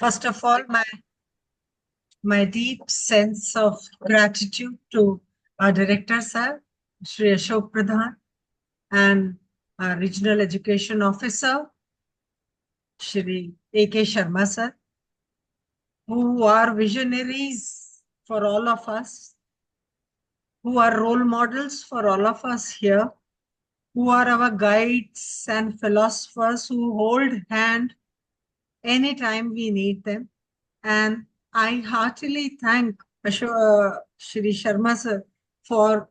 First of all, my deep sense of gratitude to our director, sir, Shri Ashok Pradhan, and our regional education officer, Shri A.K. Sharma, sir, who are visionaries for all of us, who are role models for all of us here, who are our guides and philosophers who hold hand anytime we need them. And I heartily thank Shri Sharma sir for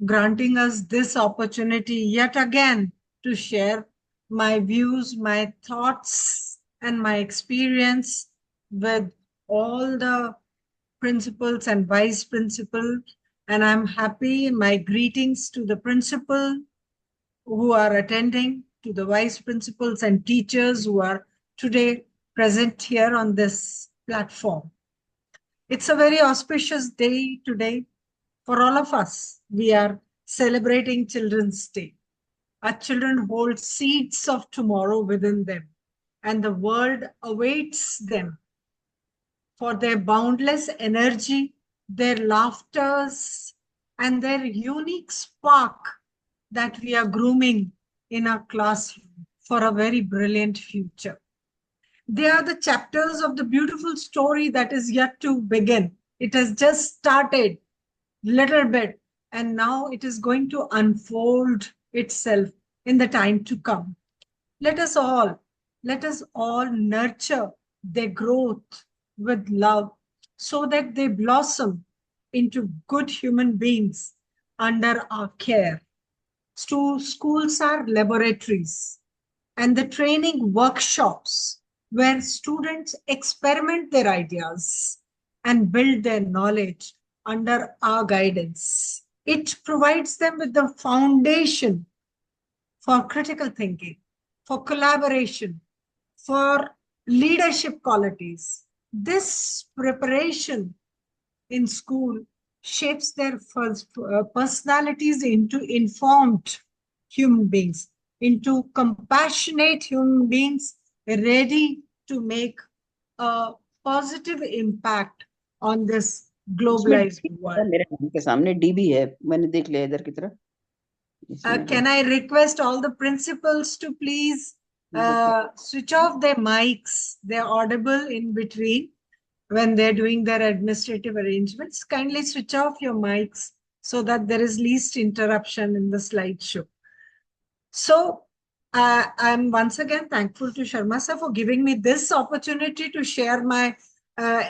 granting us this opportunity yet again to share my views, my thoughts, and my experience with all the principals and vice principal. And I'm happy. My greetings to the principal who are attending, to the vice principals and teachers who are today present here on this platform. It's a very auspicious day today for all of us. We are celebrating Children's Day. Our children hold seeds of tomorrow within them, and the world awaits them for their boundless energy, their laughters, and their unique spark that we are grooming in our classroom for a very brilliant future. They are the chapters of the beautiful story that is yet to begin. It has just started little bit, and now it is going to unfold itself in the time to come. Let us all nurture their growth with love so that they blossom into good human beings under our care. Schools are laboratories, and the training workshops where students experiment their ideas and build their knowledge under our guidance. It provides them with the foundation for critical thinking, for collaboration, for leadership qualities. This preparation in school shapes their personalities into informed human beings, into compassionate human beings ready to make a positive impact on this इसमें globalized D world. मेरे नाम के सामने D भी है, मैंने देख लिया इधर की तरफ। Can I request all the principals to please switch off their mics? They're audible in between when they're doing their administrative arrangements. Kindly switch off your mics so that there is least interruption in the slideshow. So I'm once again thankful to Sharma sir for giving me this opportunity to share my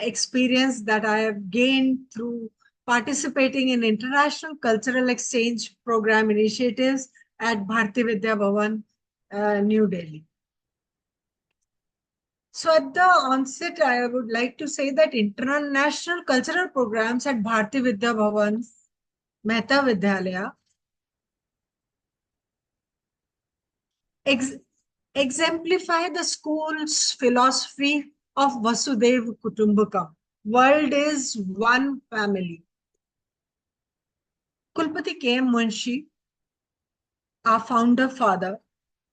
experience that I have gained through participating in international cultural exchange program initiatives at Bharati Vidya Bhavan, New Delhi. So at the onset, I would like to say that international cultural programs at Bharati Vidya Bhavan, Mehta Vidyalaya, exemplify the school's philosophy of Vasudhaiva Kutumbakam. World is one family. Kulpati K.M. Munshi, our founder father,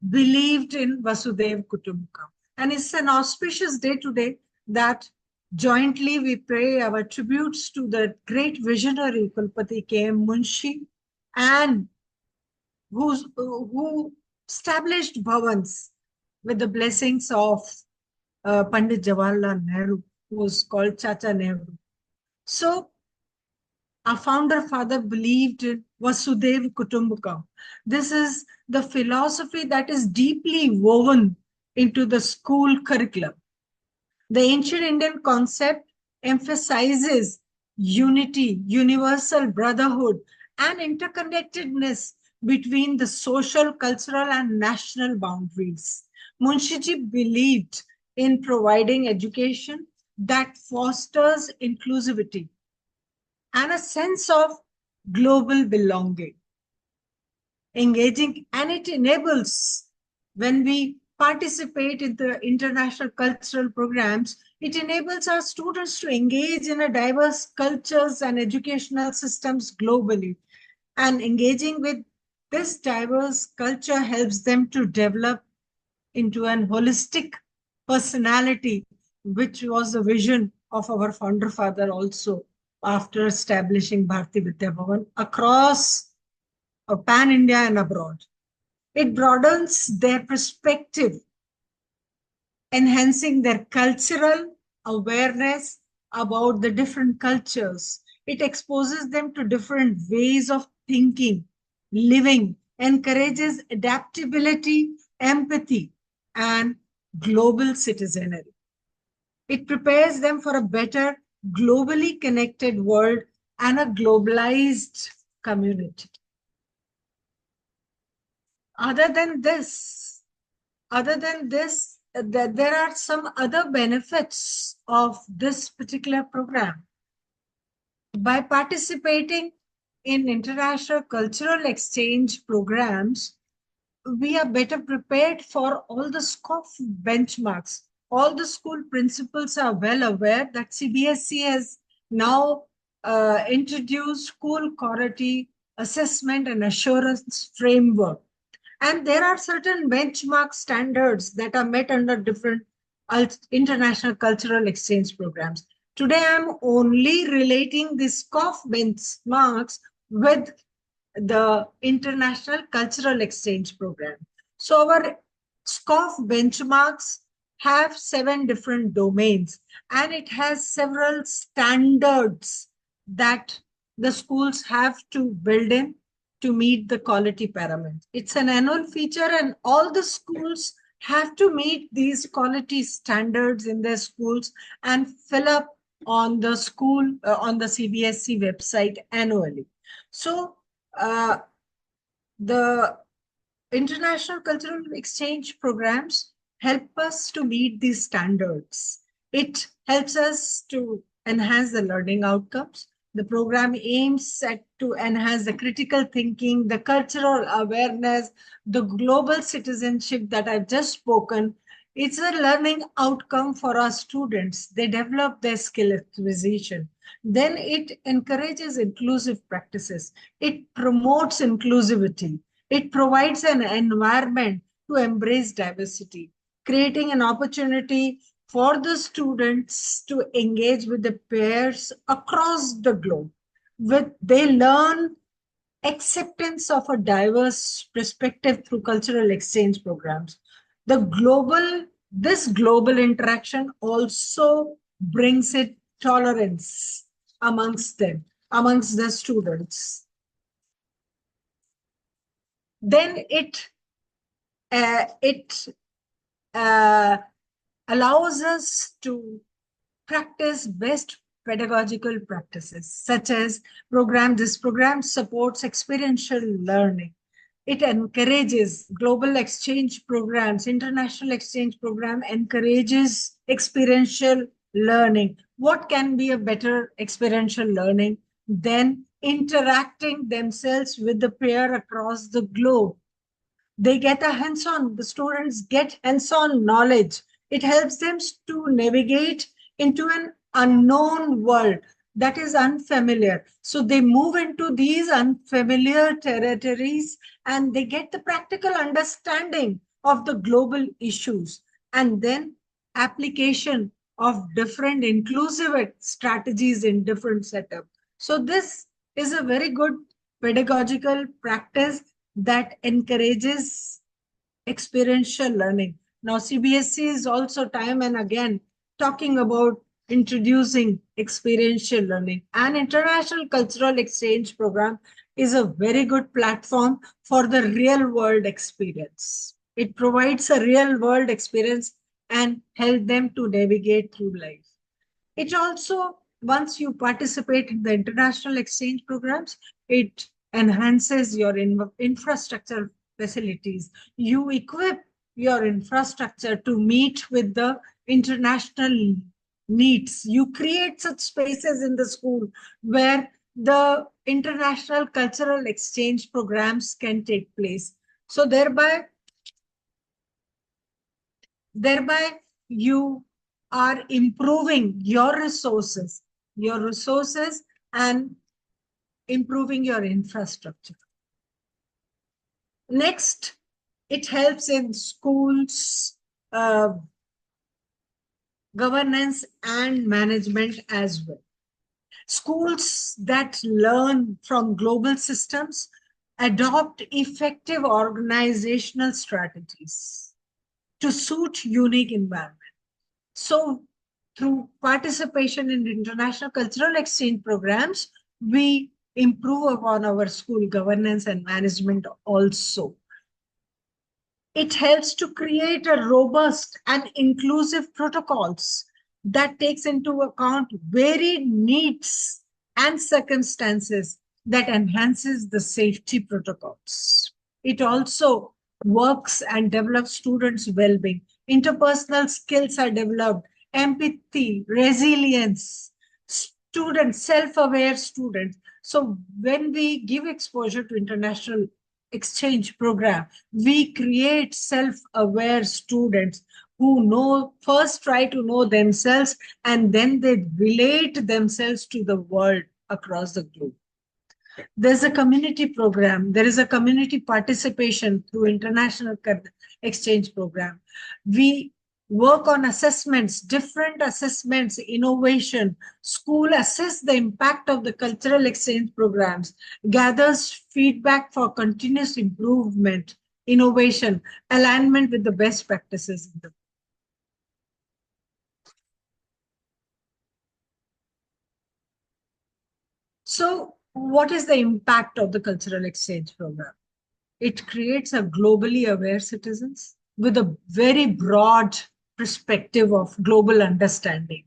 believed in Vasudhaiva Kutumbakam. And it's an auspicious day today that jointly we pay our tributes to the great visionary Kulpati K.M. Munshi, and who established bhavans with the blessings of Pandit Jawaharlal Nehru, who was called Chacha Nehru. So our founder father believed in Vasudhaiva Kutumbakam. This is the philosophy that is deeply woven into the school curriculum. The ancient Indian concept emphasizes unity, universal brotherhood, and interconnectedness between the social, cultural, and national boundaries. Munshiji believed in providing education that fosters inclusivity and a sense of global belonging. Engaging, and it enables, when we participate in the international cultural programs, it enables our students to engage in a diverse cultures and educational systems globally. And engaging with this diverse culture helps them to develop into an holistic personality which was the vision of our founder father also after establishing Bharati Vidya Bhavan across pan India and abroad. It broadens their perspective, enhancing their cultural awareness about the different cultures. It exposes them to different ways of thinking, living, encourages adaptability, empathy, and global citizenry. It prepares them for a better, globally connected world and a globalized community. Other than this, there are some other benefits of this particular program. By participating in international cultural exchange programs, we are better prepared for all the SCOF benchmarks. All the school principals are well aware that CBSE has now introduced school quality assessment and assurance framework. And there are certain benchmark standards that are met under different international cultural exchange programs. Today, I'm only relating the SCOF benchmarks with the International Cultural Exchange Program. So our SCOF benchmarks have 7 different domains, and it has several standards that the schools have to build in to meet the quality parameters. It's an annual feature, and all the schools have to meet these quality standards in their schools and fill up on the school on the CBSE website annually. So the international cultural exchange programs help us to meet these standards. It helps us to enhance the learning outcomes. The program aims to enhance the critical thinking, the cultural awareness, the global citizenship that I've just spoken. It's a learning outcome for our students. They develop their skill acquisition. Then it encourages inclusive practices. It promotes inclusivity. It provides an environment to embrace diversity, creating an opportunity for the students to engage with the peers across the globe. They learn acceptance of a diverse perspective through cultural exchange programs. This global interaction also brings it tolerance amongst them, amongst the students. Then it allows us to practice best pedagogical practices, such as this program supports experiential learning. It encourages global exchange programs, international exchange program encourages experiential learning. What can be a better experiential learning than interacting themselves with the peer across the globe? They get the students get hands-on knowledge. It helps them to navigate into an unknown world that is unfamiliar. So they move into these unfamiliar territories and they get the practical understanding of the global issues, and then application of different inclusive strategies in different setups. So this is a very good pedagogical practice that encourages experiential learning. Now, CBSE is also time and again talking about introducing experiential learning. An international cultural exchange program is a very good platform for the real world experience. It provides a real world experience and help them to navigate through life. It also, once you participate in the international exchange programs, it enhances your infrastructure facilities. You equip your infrastructure to meet with the international needs. You create such spaces in the school where the international cultural exchange programs can take place. So thereby you are improving your resources and improving your infrastructure. Next, it helps in schools governance and management as well. Schools that learn from global systems adopt effective organizational strategies to suit unique environment. So through participation in international cultural exchange programs, we improve upon our school governance and management also. It helps to create a robust and inclusive protocols that takes into account varied needs and circumstances that enhances the safety protocols. It also works and develops students' well-being. Interpersonal skills are developed, empathy, resilience, students, self-aware students. So when we give exposure to international exchange program, we create self-aware students who first try to know themselves, and then they relate themselves to the world across the globe. There's a community program. There is a community participation through international exchange program. We work on assessments, different assessments, innovation. School assess the impact of the cultural exchange programs, gathers feedback for continuous improvement, innovation, alignment with the best practices. So what is the impact of the cultural exchange program? It creates a globally aware citizens with a very broad perspective of global understanding,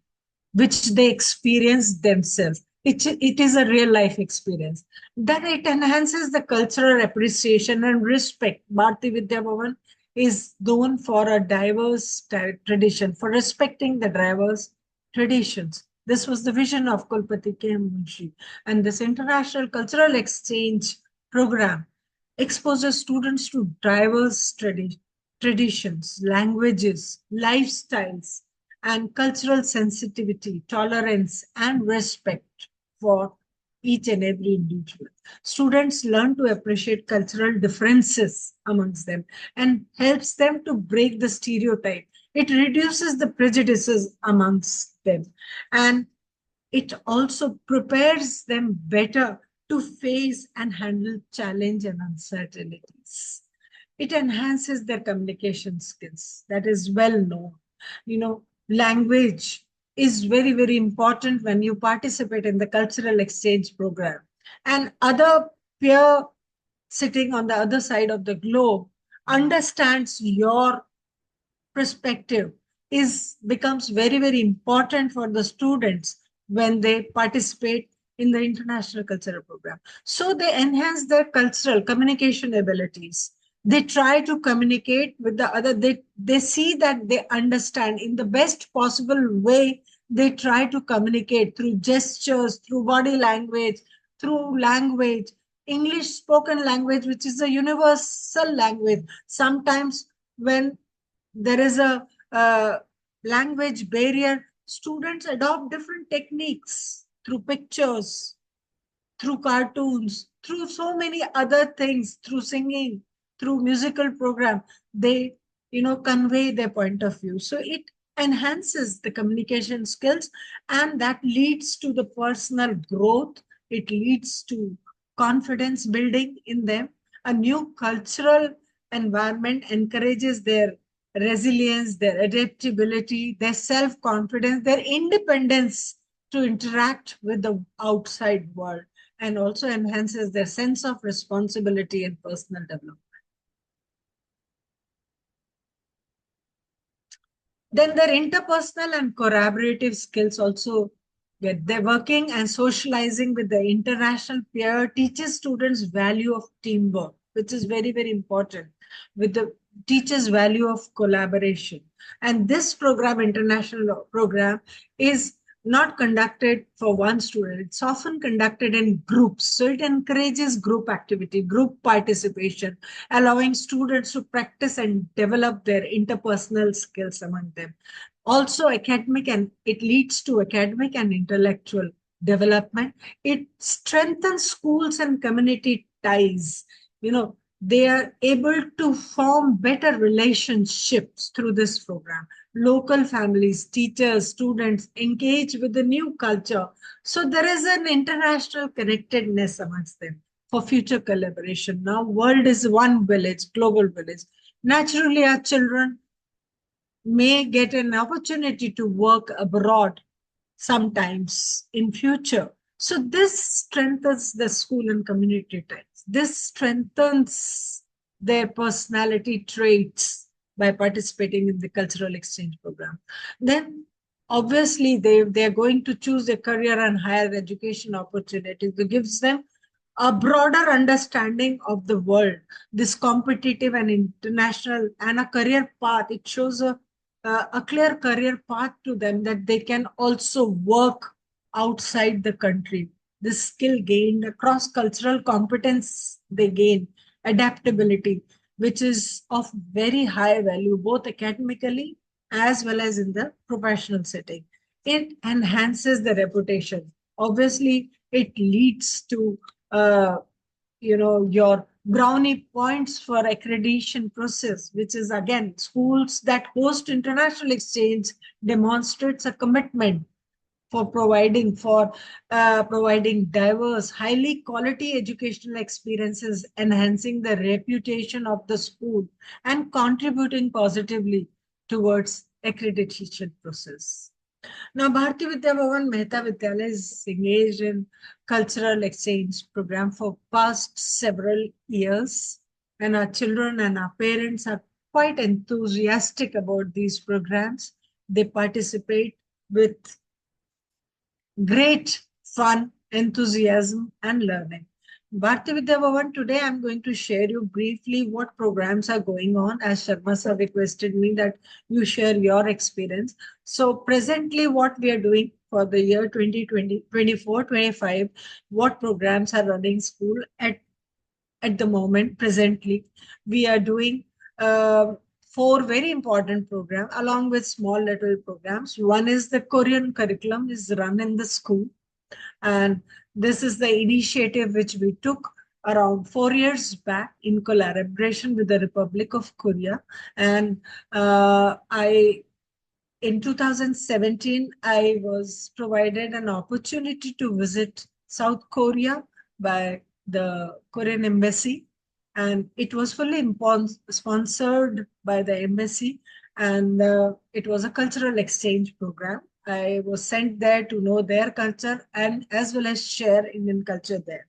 which they experience themselves. It is a real life experience. Then it enhances the cultural appreciation and respect. Bharati Vidya Bhavan is known for a diverse tradition, for respecting the diverse traditions. This was the vision of Kulpati K. Munshi. And this international cultural exchange program exposes students to diverse traditions, languages, lifestyles, and cultural sensitivity, tolerance, and respect for each and every individual. Students learn to appreciate cultural differences amongst them and helps them to break the stereotype. It reduces the prejudices amongst them, and it also prepares them better to face and handle challenge and uncertainties. It enhances their communication skills. That is well known. Language is very, very important when you participate in the cultural exchange program. And other peer sitting on the other side of the globe understands your perspective becomes very, very important for the students when they participate in the international cultural program. So they enhance their cultural communication abilities. They try to communicate with the other. They see that they understand in the best possible way. They try to communicate through gestures, through body language, through language, English spoken language, which is a universal language. Sometimes when there is a language barrier, students adopt different techniques through pictures, through cartoons, through so many other things, through singing, through musical program. They convey their point of view. So it enhances the communication skills, and that leads to the personal growth. It leads to confidence building in them. A new cultural environment encourages their resilience, their adaptability, their self-confidence, their independence to interact with the outside world, and also enhances their sense of responsibility and personal development. Then their interpersonal and collaborative skills also get. Their working and socializing with the international peer teaches students value of teamwork, which is very, very important, with the teaches value of collaboration. And this program, international program, is not conducted for one student. It's often conducted in groups. So it encourages group activity, group participation, allowing students to practice and develop their interpersonal skills among them. Also academic, and it leads to academic and intellectual development. It strengthens schools and community ties. They are able to form better relationships through this program. local families, teachers, students engage with the new culture. So there is an international connectedness amongst them for future collaboration. Now, world is one village, global village. Naturally, our children may get an opportunity to work abroad sometimes in future. So this strengthens the school and community ties. This strengthens their personality traits by participating in the cultural exchange program. Then obviously they're going to choose a career and higher education opportunities. It gives them a broader understanding of the world, this competitive and international and a career path. It shows a clear career path to them that they can also work outside the country. This skill gained, cross cultural competence they gain, adaptability, which is of very high value, both academically as well as in the professional setting. It enhances the reputation. Obviously, it leads to uh, your brownie points for accreditation process, which is again schools that host international exchange demonstrates a commitment for providing diverse, highly quality educational experiences, enhancing the reputation of the school and contributing positively towards accreditation process. Now, Bharati Vidya Bhavan Mehta Vidyalaya is engaged in cultural exchange program for past several years, and our children and our parents are quite enthusiastic about these programs. They participate with great fun, enthusiasm, and learning. Bharti Vidya Bhavan, today I'm going to share you briefly what programs are going on, as Sharma sir requested me that you share your experience. So presently what we are doing for the year 2020, 24, 25, what programs are running school at the moment, presently. We are doing four very important programs along with small little programs. One is the Korean curriculum is run in the school. And this is the initiative which we took around 4 years back in collaboration with the Republic of Korea. And in 2017, I was provided an opportunity to visit South Korea by the Korean embassy, and it was fully sponsored by the embassy, and it was a cultural exchange program. I was sent there to know their culture and as well as share Indian culture there.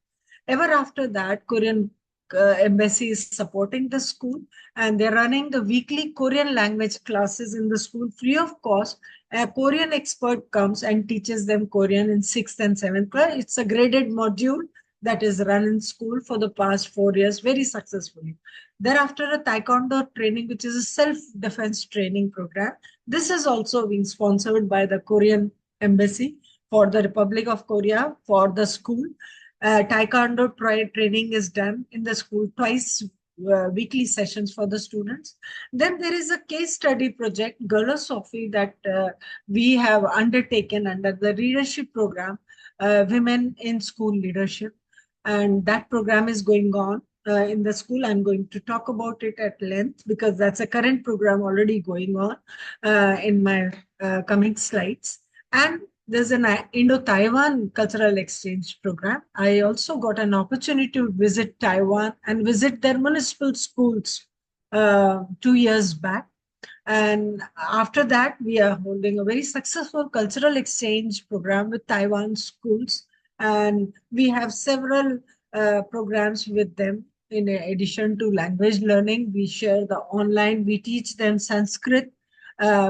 Ever after that, Korean embassy is supporting the school, and they're running the weekly Korean language classes in the school free of cost. A Korean expert comes and teaches them Korean in 6th and 7th class. It's a graded module that is run in school for the past 4 years very successfully. Thereafter, a Taekwondo training, which is a self-defense training program. This is also being sponsored by the Korean embassy for the Republic of Korea for the school. Taekwondo training is done in the school twice weekly sessions for the students. Then there is a case study project, Girl Sophie, that we have undertaken under the leadership program, Women in School Leadership. And that program is going on in the school. I'm going to talk about it at length because that's a current program already going on in my coming slides. And there's an Indo-Taiwan cultural exchange program. I also got an opportunity to visit Taiwan and visit their municipal schools 2 years back. And after that, we are holding a very successful cultural exchange program with Taiwan schools. And we have several programs with them. In addition to language learning, we share the online, we teach them Sanskrit.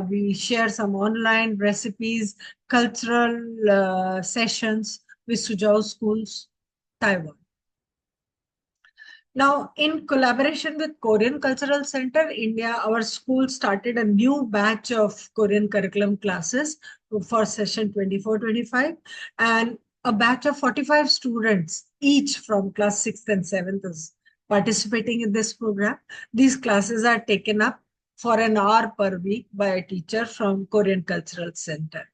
We share some online recipes, cultural sessions with Suzhou schools, Taiwan. Now, in collaboration with Korean Cultural Center India, our school started a new batch of Korean curriculum classes for session 24-25, and a batch of 45 students, each from class 6th and 7th, is participating in this program. These classes are taken up for an hour per week by a teacher from Korean Cultural Center.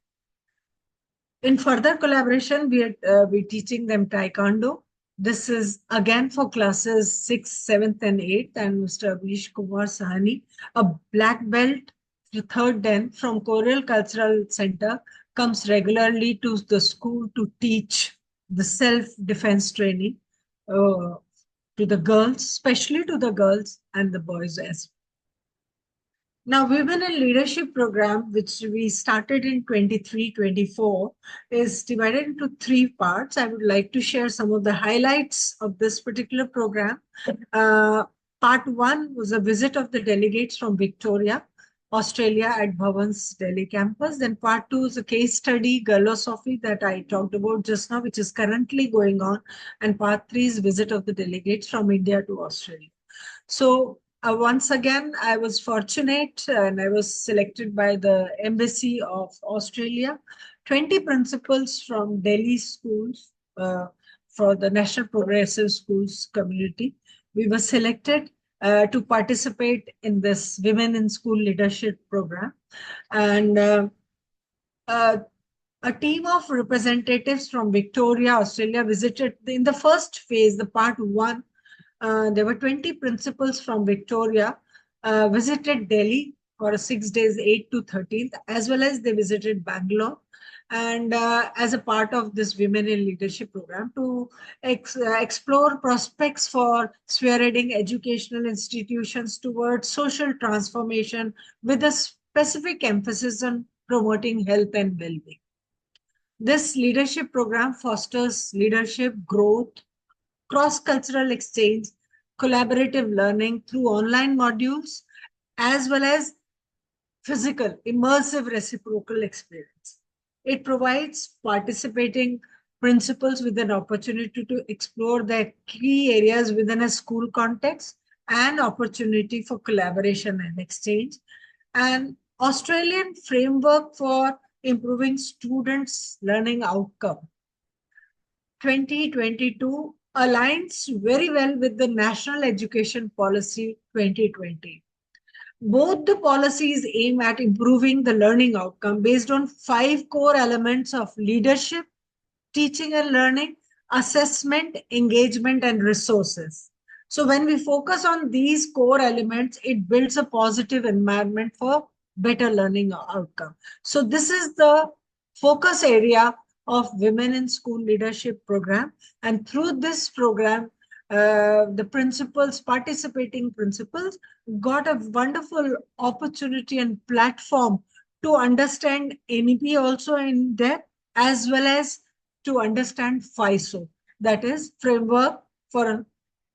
In further collaboration, we're teaching them Taekwondo. This is again for classes 6th, 7th, and 8th, and Mr. Abhish Kumar Sahani, a black belt, the third Den from Koreal Cultural Center comes regularly to the school to teach the self-defense training to the girls, especially to the girls and the boys as well. Now, Women in Leadership program, which we started in 23-24, is divided into three parts. I would like to share some of the highlights of this particular program. Part one was a visit of the delegates from Victoria, Australia at Bhavan's Delhi campus. Then part two is a case study, Girlosophy, that I talked about just now, which is currently going on. And part three is visit of the delegates from India to Australia. So once again, I was fortunate and I was selected by the Embassy of Australia. 20 principals from Delhi schools for the National Progressive Schools community. We were selected to participate in this Women in School Leadership program. And a team of representatives from Victoria, Australia visited in the first phase, the part one. There were 20 principals from Victoria visited Delhi for 6 days, 8 to 13th, as well as they visited Bangalore. And as a part of this Women in Leadership program to explore prospects for spearheading educational institutions towards social transformation with a specific emphasis on promoting health and well-being. This leadership program fosters leadership, growth, cross-cultural exchange, collaborative learning through online modules, as well as physical, immersive reciprocal experience. It provides participating principals with an opportunity to explore their key areas within a school context and opportunity for collaboration and exchange. An Australian framework for improving students' learning outcome 2022 aligns very well with the National Education Policy 2020. Both the policies aim at improving the learning outcome based on 5 core elements of leadership, teaching and learning, assessment, engagement, and resources. So when we focus on these core elements, it builds a positive environment for better learning outcome. So this is the focus area of Women in School Leadership program. And through this program, the principals, participating principals, got a wonderful opportunity and platform to understand NEP also in depth, as well as to understand FISO, that is Framework for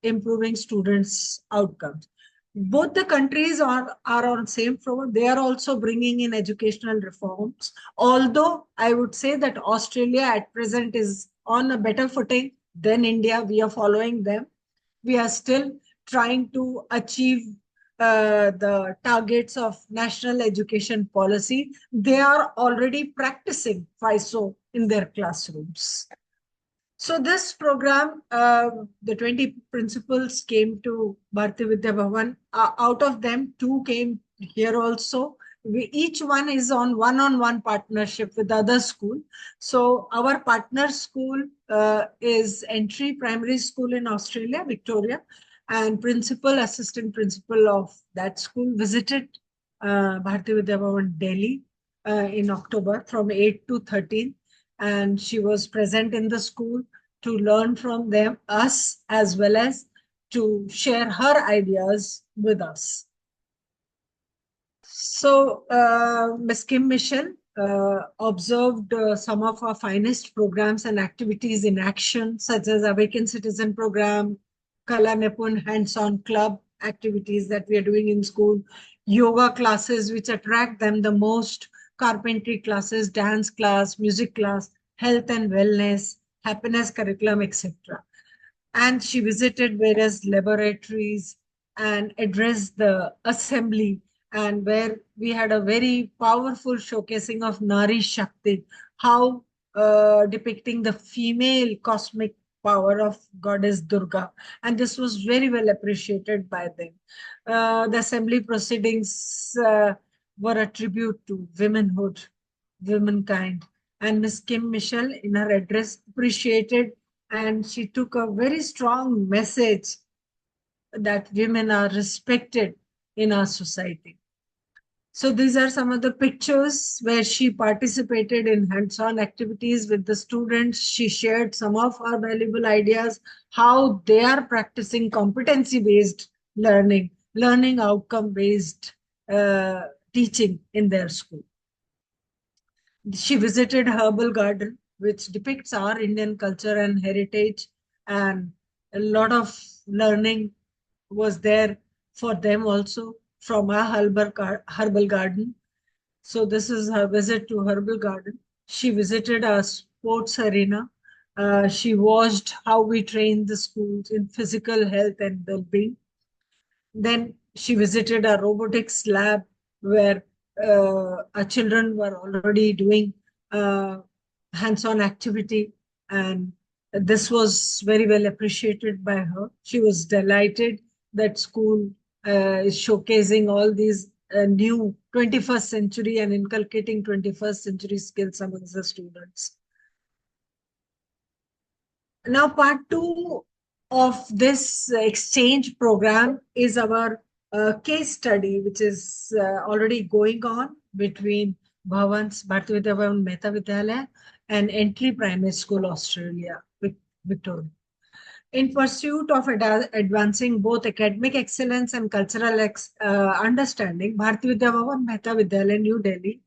Improving Students' Outcomes. Both the countries are on same front. They are also bringing in educational reforms. Although I would say that Australia at present is on a better footing than India. We are following them. We are still trying to achieve the targets of national education policy. They are already practicing FISO in their classrooms. So this program, the 20 principals came to Bharati Vidya Bhavan. Out of them, 2 came here also. Each one is on one-on-one partnership with the other school. So our partner school is Entry Primary School in Australia, Victoria, and principal, assistant principal of that school visited Bharati Vidya Bhavan, Delhi in October from 8 to 13. And she was present in the school to learn from them, us, as well as to share her ideas with us. So Ms. Kim Michel observed some of our finest programs and activities in action, such as Awaken Citizen Program, Kala Nipun Hands-on Club activities that we are doing in school, yoga classes which attract them the most, carpentry classes, dance class, music class, health and wellness, happiness curriculum, etc. And she visited various laboratories and addressed the assembly, and where we had a very powerful showcasing of Nari Shakti, how depicting the female cosmic power of goddess Durga. And this was very well appreciated by them. The assembly proceedings were a tribute to womanhood, womankind. And Ms. Kim Michel, in her address, appreciated, and she took a very strong message that women are respected in our society. So these are some of the pictures where she participated in hands-on activities with the students. She shared some of her valuable ideas, how they are practicing competency-based learning, learning outcome-based teaching in their school. She visited Herbal Garden, which depicts our Indian culture and heritage, and a lot of learning was there for them also from our Herbal Garden. So this is her visit to Herbal Garden. She visited our sports arena. She watched how we train the schools in physical health and well-being. Then she visited a robotics lab where our children were already doing uh, hands-on activity, and this was very well appreciated by her. She was delighted that school is showcasing all these new 21st century and inculcating 21st century skills amongst the students. Now, part two of this exchange program is our case study, which is already going on between Bharatiya Bhavan Mehta Vidyalaya and Entry Primary School, Australia, Victoria. In pursuit of advancing both academic excellence and cultural understanding, Bharatiya Vidya Bhavan Mehta Vidyalaya, New Delhi,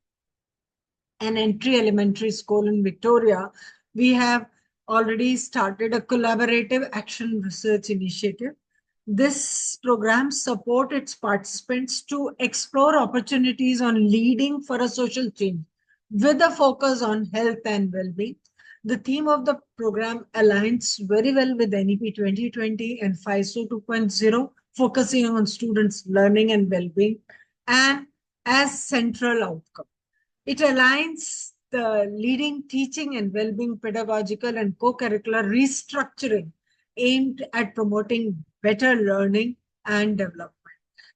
an Entry Elementary School in Victoria, we have already started a collaborative action research initiative. This program supports its participants to explore opportunities on leading for a social change with a focus on health and well-being. The theme of the program aligns very well with NEP 2020 and FISO 2.0, focusing on students' learning and well-being and as central outcome. It aligns the leading teaching and well-being pedagogical and co-curricular restructuring aimed at promoting better learning and development.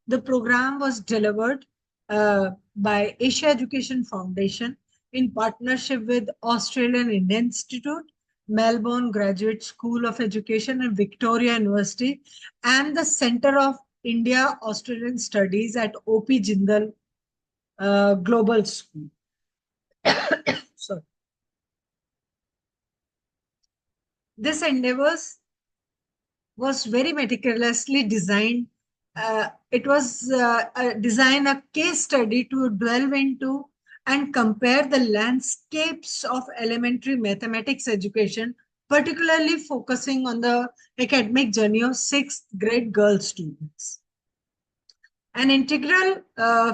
The program was delivered by Asia Education Foundation in partnership with Australian Indian Institute, Melbourne Graduate School of Education and Victoria University, and the Center of India Australian Studies at OP Jindal Global School. Sorry. This endeavors was very meticulously designed. It was designed a case study to delve into and compare the landscapes of elementary mathematics education, particularly focusing on the academic journey of sixth grade girl students. An integral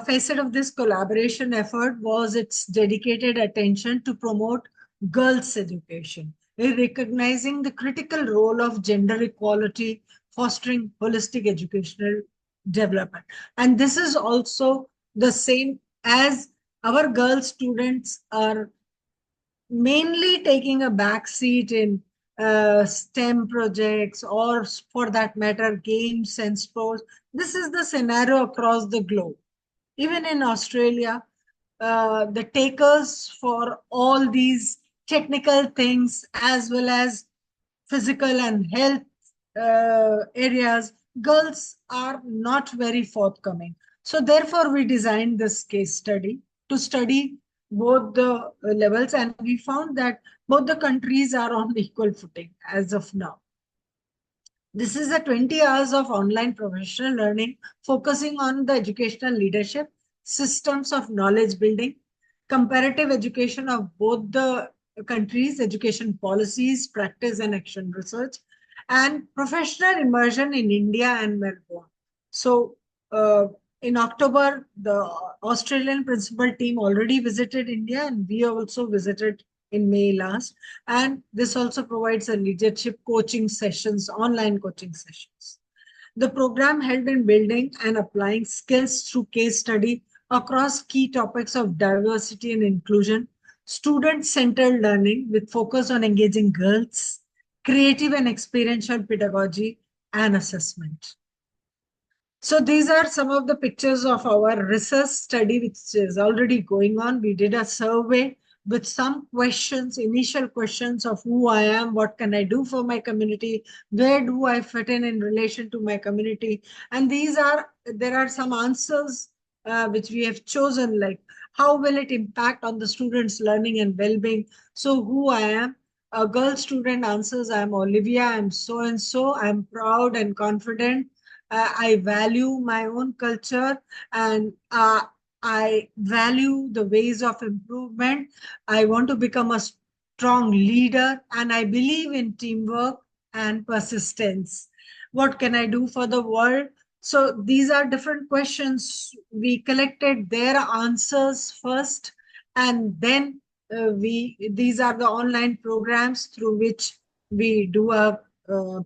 facet of this collaboration effort was its dedicated attention to promote girls' education, recognizing the critical role of gender equality, fostering holistic educational development. And this is also the same as our girl students are mainly taking a back seat in STEM projects or, for that matter, games and sports. This is the scenario across the globe. Even in Australia, the takers for all these technical things as well as physical and health areas, girls are not very forthcoming. So therefore, we designed this case study to study both the levels, and we found that both the countries are on equal footing as of now. This is a 20 hours of online professional learning focusing on the educational leadership, systems of knowledge building, comparative education of both the countries, education policies, practice and action research, and professional immersion in India and Melbourne. So in October, the Australian principal team already visited India, and we also visited in May last. And this also provides a leadership coaching sessions, online coaching sessions. The program helped in building and applying skills through case study across key topics of diversity and inclusion, student-centered learning with focus on engaging girls, creative and experiential pedagogy, and assessment. So these are some of the pictures of our research study, which is already going on. We did a survey with some questions, initial questions of who I am, what can I do for my community, where do I fit in relation to my community. And there are some answers which we have chosen, like how will it impact on the students' learning and well-being? So who I am. A girl student answers, I'm Olivia, I'm so and so, I'm proud and confident. I value my own culture, and I value the ways of improvement. I want to become a strong leader, and I believe in teamwork and persistence. What can I do for the world? So these are different questions. We collected their answers first, and then these are the online programs through which we do our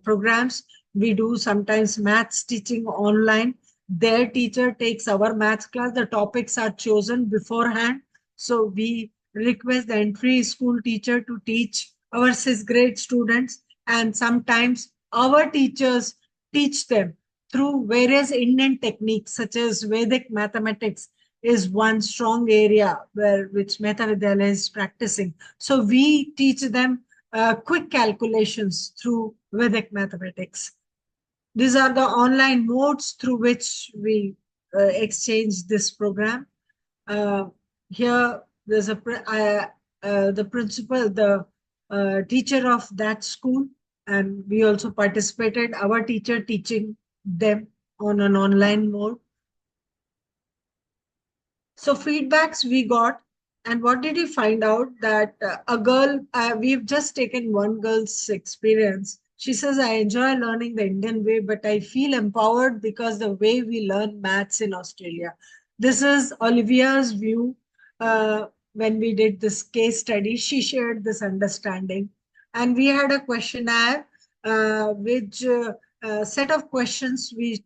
programs. We do sometimes maths teaching online. Their teacher takes our maths class. The topics are chosen beforehand. So we request the entry school teacher to teach our 6th grade students, and sometimes our teachers teach them through various Indian techniques such as Vedic mathematics is one strong area where which Meta Vidyalaya is practicing. So we teach them quick calculations through Vedic mathematics. These are the online modes through which we exchange this program. Here, there's the principal, the teacher of that school, and we also participated. Our teacher teaching them on an online mode. So feedbacks we got, and what did you find out? That a girl, we've just taken one girl's experience. She says, I enjoy learning the Indian way, but I feel empowered because the way we learn maths in Australia. This is Olivia's view. When we did this case study, she shared this understanding. And we had a questionnaire, which set of questions we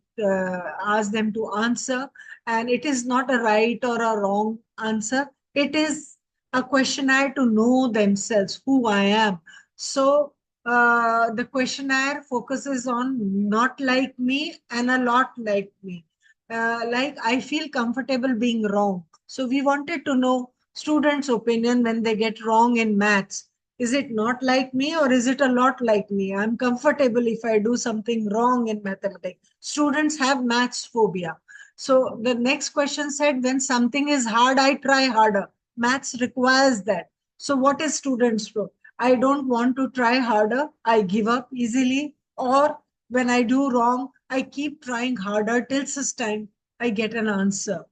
asked them to answer, and it is not a right or a wrong answer. It is a questionnaire to know themselves, who I am. So the questionnaire focuses on not like me and a lot like me. Like I feel comfortable being wrong. So we wanted to know students' opinion when they get wrong in maths. Is it not like me or is it a lot like me? I'm comfortable if I do something wrong in mathematics. Students have maths phobia. So the next question said, when something is hard, I try harder. Maths requires that. So what is students' pro? I don't want to try harder. I give up easily. Or when I do wrong, I keep trying harder till such time I get an answer.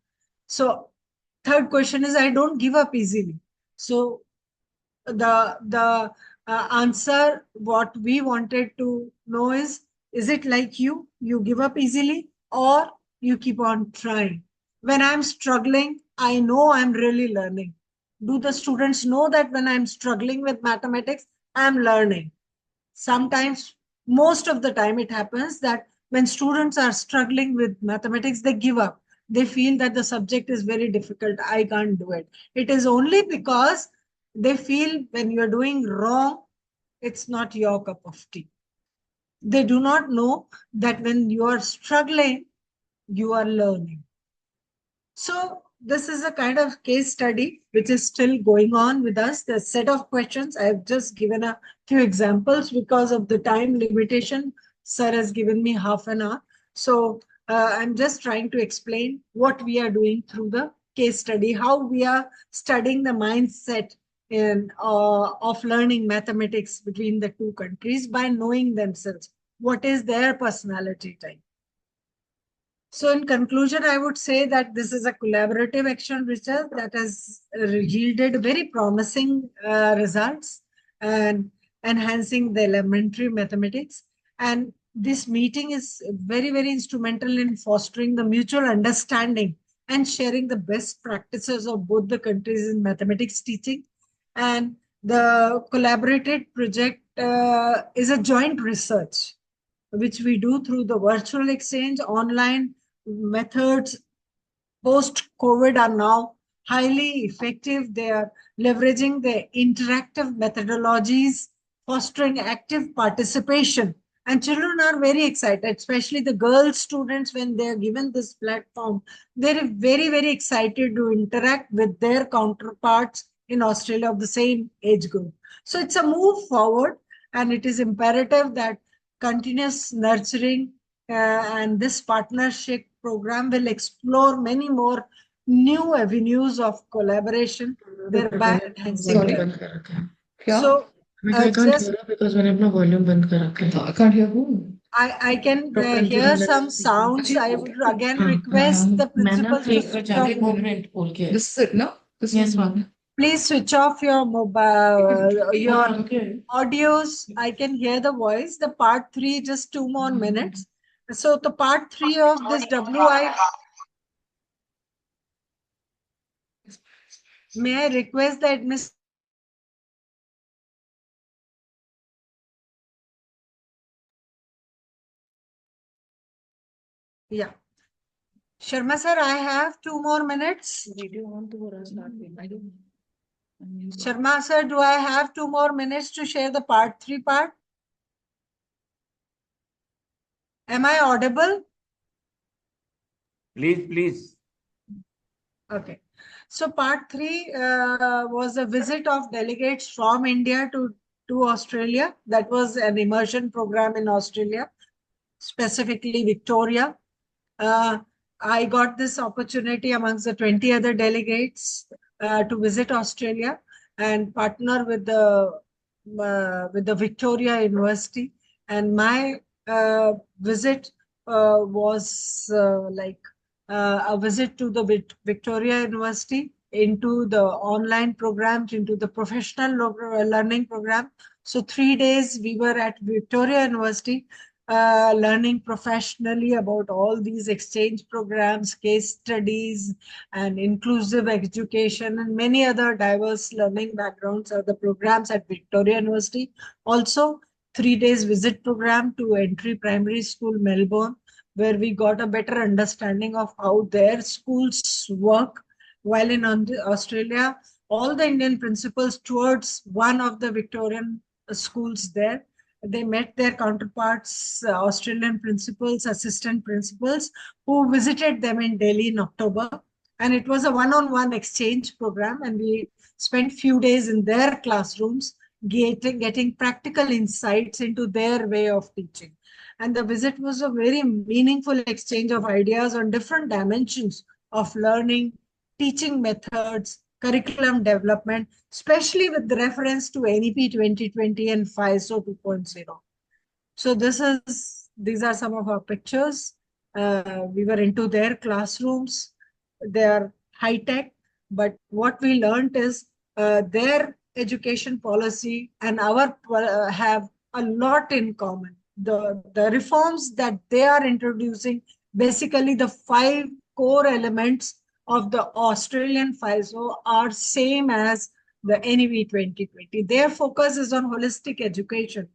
So third question is, I don't give up easily. So the answer what we wanted to know is it like you give up easily or you keep on trying? When I'm struggling, I know I'm really learning. Do the students know that when I'm struggling with mathematics, I'm learning? Sometimes, most of the time, it happens that when students are struggling with mathematics, they give up. They feel that the subject is very difficult. I can't do it. It is only because they feel when you're doing wrong, it's not your cup of tea. They do not know that when you are struggling, you are learning. So this is a kind of case study which is still going on with us. The set of questions, I've just given a few examples because of the time limitation. Sir has given me half an hour. So I'm just trying to explain what we are doing through the case study, how we are studying the mindset of learning mathematics between the two countries by knowing themselves. What is their personality type? So in conclusion, I would say that this is a collaborative action research that has yielded very promising results and enhancing the elementary mathematics. And this meeting is very, very instrumental in fostering the mutual understanding and sharing the best practices of both the countries in mathematics teaching. And the collaborated project is a joint research which we do through the virtual exchange. Online methods post-COVID are now highly effective. They are leveraging the interactive methodologies, fostering active participation. And children are very excited, especially the girl students, when they are given this platform. They're very, very excited to interact with their counterparts in Australia of the same age group. So it's a move forward, and it is imperative that continuous nurturing and this partnership program will explore many more new avenues of collaboration, thereby enhancing Sorry, learning. बंद कर रखा है क्या? So, I can't just hear her because मैंने अपना volume बंद कर रखा है. I can't hear who? I can Dr. Anjali hear Nanda some speaking. sounds. I would again हाँ, request the मैं ना principals to एक बार switch जाके off. कॉन्वेंट खोल के. This is it, no? This is one. Please switch off your mobile, your Okay. audios. I can hear the voice. The part 3, just 2 more minutes. So the part 3 of this WI, may I request that Miss Sharma sir, I have 2 more minutes. Video on to start. I don't. Sharma sir, do I have 2 more minutes to share the part 3 part? Am I audible? Please. Okay. So part 3 was a visit of delegates from India to Australia. That was an immersion program in Australia, specifically Victoria. I got this opportunity amongst the 20 other delegates to visit Australia and partner with the Victoria University. And my visit was a visit to the Victoria University, into the online programs, into the professional learning program. So 3 days we were at Victoria University, learning professionally about all these exchange programs, case studies, and inclusive education, and many other diverse learning backgrounds are the programs at Victoria University. Also, 3 days visit program to Entry Primary School, Melbourne, where we got a better understanding of how their schools work. While in Australia, all the Indian principals towards one of the Victorian schools there, they met their counterparts, Australian principals, assistant principals, who visited them in Delhi in October. And it was a one-on-one exchange program, and we spent few days in their classrooms, getting practical insights into their way of teaching. And the visit was a very meaningful exchange of ideas on different dimensions of learning, teaching methods, curriculum development, especially with reference to NEP 2020 and FISO 2.0. So these are some of our pictures. We were into their classrooms. They are high tech, but what we learned is their education policy and our have a lot in common. The reforms that they are introducing, basically the 5 core elements of the Australian FISO are same as the NEP 2020. Their focus is on holistic education.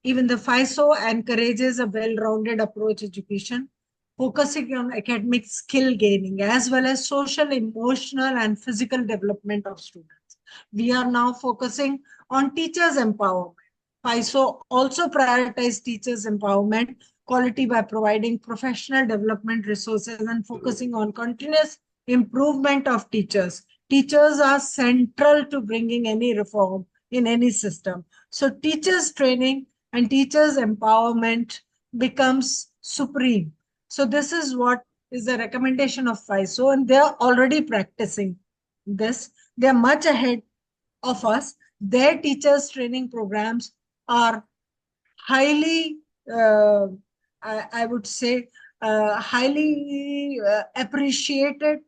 Even the FISO encourages a well-rounded approach education, focusing on academic skill gaining, as well as social, emotional, and physical development of students. We are now focusing on teachers' empowerment. FISO also prioritizes teachers' empowerment quality by providing professional development resources and focusing on continuous improvement of teachers. Teachers are central to bringing any reform in any system. So teachers training and teachers empowerment becomes supreme. So this is what is the recommendation of FISO, and they are already practicing this. They are much ahead of us. Their teachers training programs are highly, I would say, highly appreciated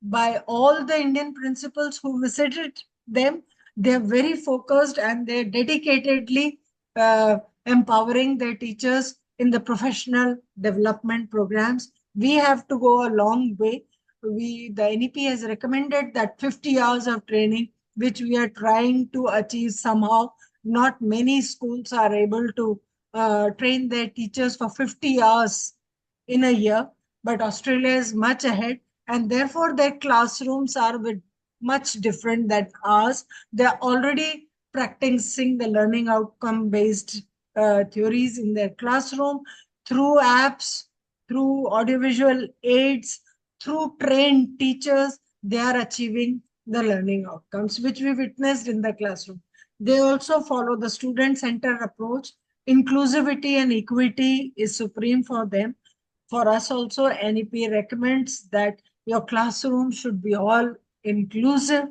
by all the Indian principals who visited them. They're very focused and they're dedicatedly empowering their teachers in the professional development programs. We have to go a long way. The NEP has recommended that 50 hours of training, which we are trying to achieve somehow. Not many schools are able to train their teachers for 50 hours in a year, but Australia is much ahead, and therefore their classrooms are with much different than ours. They're already practicing the learning outcome based theories in their classroom through apps, through audiovisual aids, through trained teachers. They are achieving the learning outcomes, which we witnessed in the classroom. They also follow the student-centered approach. Inclusivity and equity is supreme for them. For us also, NEP recommends that your classroom should be all inclusive,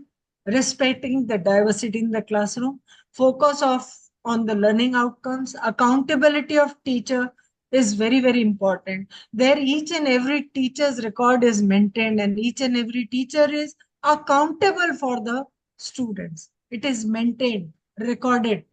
respecting the diversity in the classroom, focus on the learning outcomes, accountability of teacher is very, very important. There, each and every teacher's record is maintained, and each and every teacher is accountable for the students. It is maintained, recorded.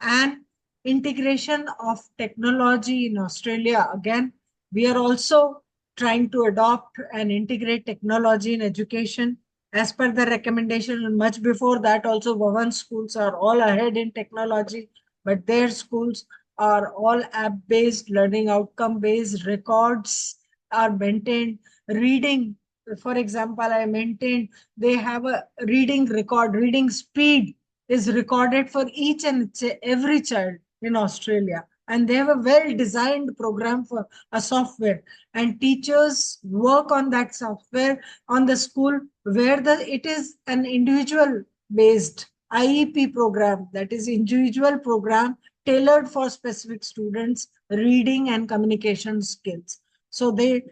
And integration of technology in Australia. Again, we are also trying to adopt and integrate technology in education as per the recommendation. And much before that, also, Bhavan schools are all ahead in technology, but their schools are all app-based, learning outcome-based, records are maintained, reading. For example, I maintained they have a reading record, reading speed is recorded for each and every child in Australia. And they have a well-designed program for a software. And teachers work on that software on the school where it is an individual-based IEP program, that is individual program tailored for specific students' reading and communication skills. So they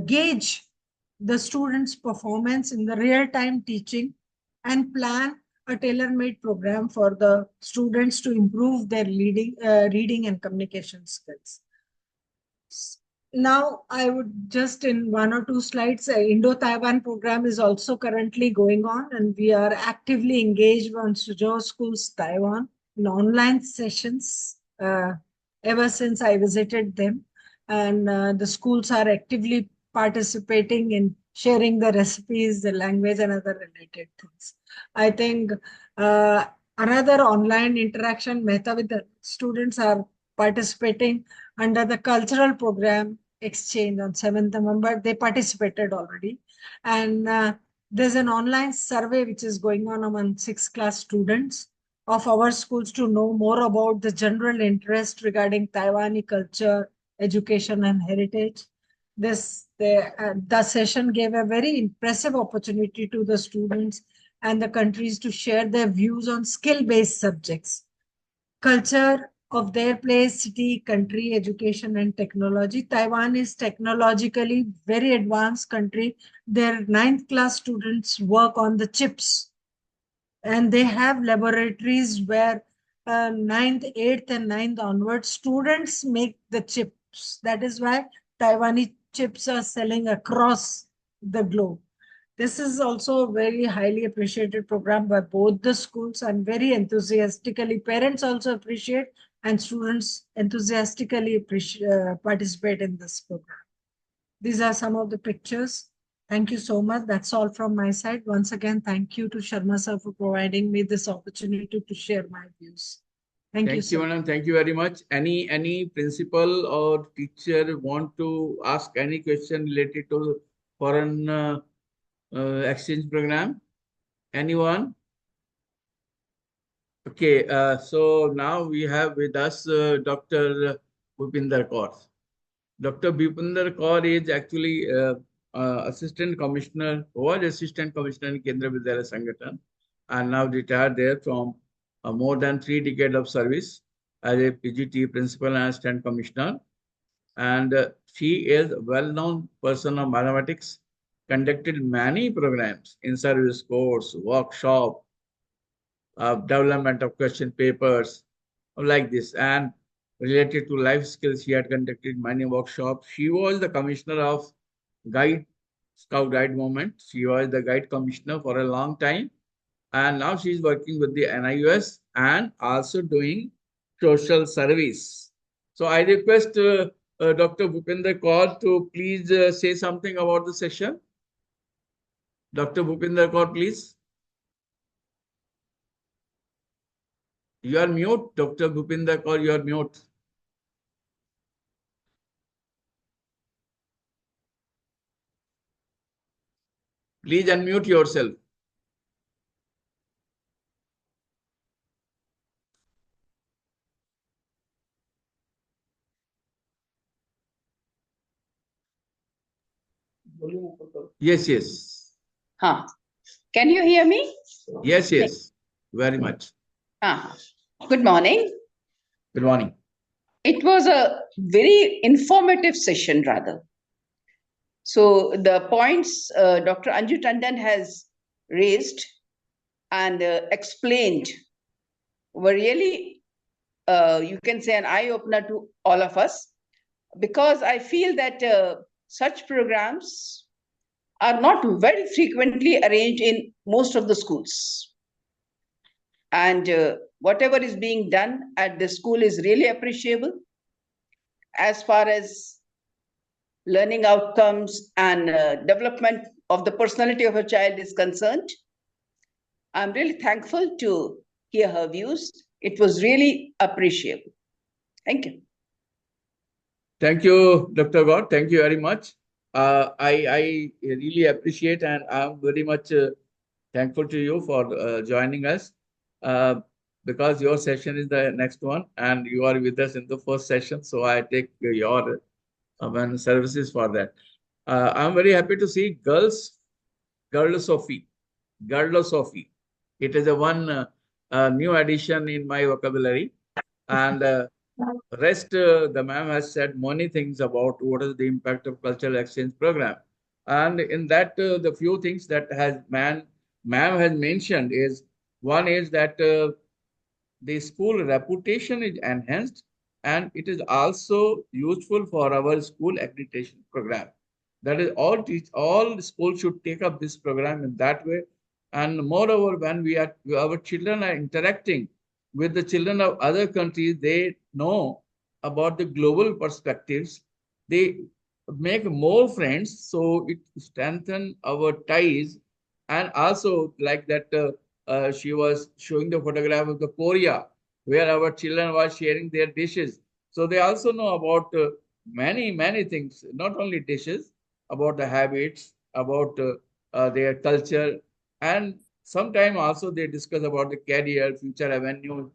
gauge the students' performance in the real-time teaching and plan a tailor-made program for the students to improve their reading and communication skills. Now, I would just in one or two slides, Indo-Taiwan program is also currently going on, and we are actively engaged on Suzhou Schools, Taiwan, in online sessions ever since I visited them. And the schools are actively participating in sharing the recipes, the language, and other related things. I think another online interaction method with the students are participating under the cultural program exchange on 7th November. They participated already. And there's an online survey which is going on among 6th class students of our schools to know more about the general interest regarding Taiwanese culture, education, and heritage. The session gave a very impressive opportunity to the students and the countries to share their views on skill-based subjects, culture of their place, city, country, education, and technology. Taiwan is technologically very advanced country. Their 9th class students work on the chips, and they have laboratories where 9th, 8th, and 9th onwards, students make the chips. That is why Taiwanese chips are selling across the globe. This is also a very highly appreciated program by both the schools, and very enthusiastically. Parents also appreciate, and students enthusiastically participate in this program. These are some of the pictures. Thank you so much. That's all from my side. Once again, thank you to Sharma sir for providing me this opportunity to share my views. Thank you, sir. Madam. Thank you very much. Any principal or teacher want to ask any question related to foreign exchange program? Anyone? Okay, so now we have with us Dr. Bhupinder Kaur. Dr. Bhupinder Kaur is actually Assistant Commissioner, was Assistant Commissioner in Kendra Vidyalaya Sangathan, and now retired there from more than 3 decades of service as a PGT Principal and Assistant Commissioner. And she is a well-known person of mathematics, conducted many programs in service course, workshop, development of question papers like this, and related to life skills. She had conducted many workshops. She was the commissioner of Scout Guide movement. She was the guide commissioner for a long time, and now she is working with the NIUS and also doing social service. So I request Dr. Bhupinder Kaur to please say something about the session. Dr. Bhupinder Kaur, please. You are mute, Dr. Bhupinder Kaur, you are mute. Please unmute yourself. Yes, yes. Huh. Can you hear me? Yes, yes. Very much. Good morning. Good morning. It was a very informative session, rather. So the points Dr. Anju Tandon has raised and explained were really, you can say, an eye-opener to all of us, because I feel that such programs are not very frequently arranged in most of the schools. And whatever is being done at the school is really appreciable as far as learning outcomes and development of the personality of a child is concerned. I'm really thankful to hear her views. It was really appreciable. Thank you. Thank you, Dr. God. Thank you very much. I really appreciate, and I'm very much thankful to you for joining us, because your session is the next one and you are with us in the first session. So I take your services for that. I'm very happy to see Girlosophy. It is a one new addition in my vocabulary, and rest, the ma'am has said many things about what is the impact of cultural exchange program. And in that, the few things that ma'am has mentioned is, one is that the school reputation is enhanced, and it is also useful for our school accreditation program. That is, all schools should take up this program in that way. And moreover, when our children are interacting with the children of other countries, they know about the global perspectives. They make more friends, so it strengthens our ties. And also, like that, she was showing the photograph of the Korea, where our children were sharing their dishes. So they also know about many things, not only dishes, about the habits, about their culture, and sometimes also they discuss about the career, future avenues,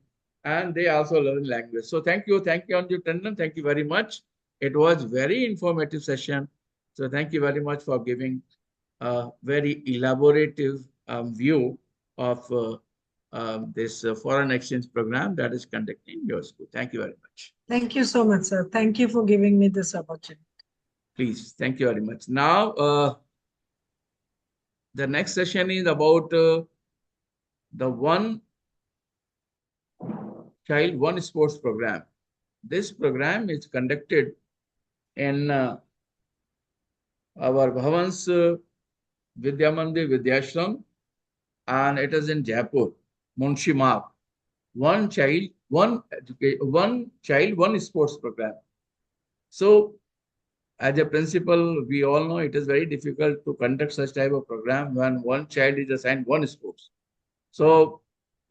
and they also learn language. So thank you, Anju Tandon. Thank you very much. It was very informative session. So thank you very much for giving a very elaborative view of this foreign exchange program that is conducted in your school. Thank you very much. Thank you so much, sir. Thank you for giving me this opportunity. Please, thank you very much. Now, the next session is about the One Child, One Sports program. This program is conducted in our Bhavans Vidya Mandir Vidyashram, and it is in Jaipur, Munshi Marg. One child, one sports program. So, as a principal, we all know it is very difficult to conduct such type of program when one child is assigned one sports. So,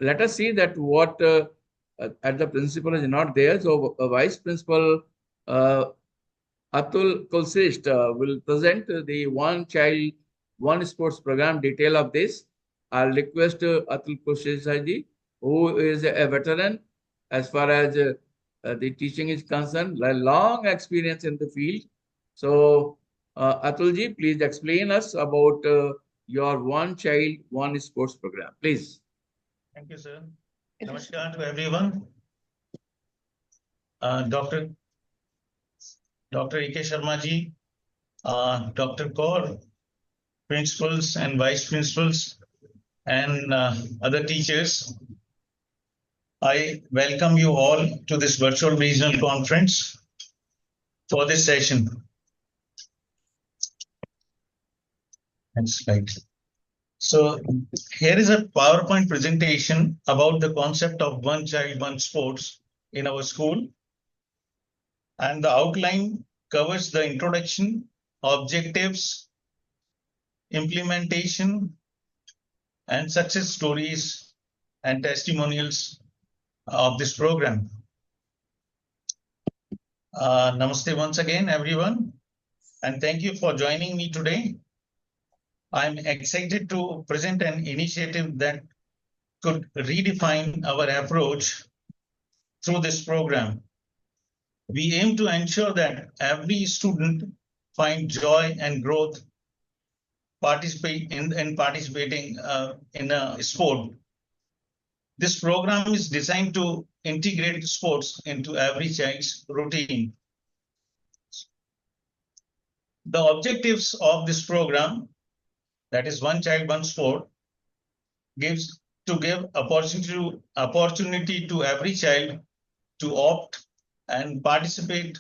let us see that what at the principal is not there. So, vice principal Atul Kulsist will present the One Child, One Sports program detail of this. I'll request Atul Kulsist ji, who is a veteran as far as the teaching is concerned, a long experience in the field. So, Atul ji, please explain us about your One Child, One Sports program, please. Thank you, sir. Namaskar to everyone. Dr. E.K. Sharma ji, Dr. Kaur, principals and vice principals, and other teachers. I welcome you all to this virtual regional conference for this session. Next slide. So here is a PowerPoint presentation about the concept of One Child, One Sports in our school. And the outline covers the introduction, objectives, implementation, and success stories and testimonials of this program. Namaste once again, everyone, and thank you for joining me today. I'm excited to present an initiative that could redefine our approach through this program. We aim to ensure that every student find joy and growth participating in a sport. This program is designed to integrate sports into every child's routine. The objectives of this program, that is One Child, One Sport, gives to give opportunity to every child to opt and participate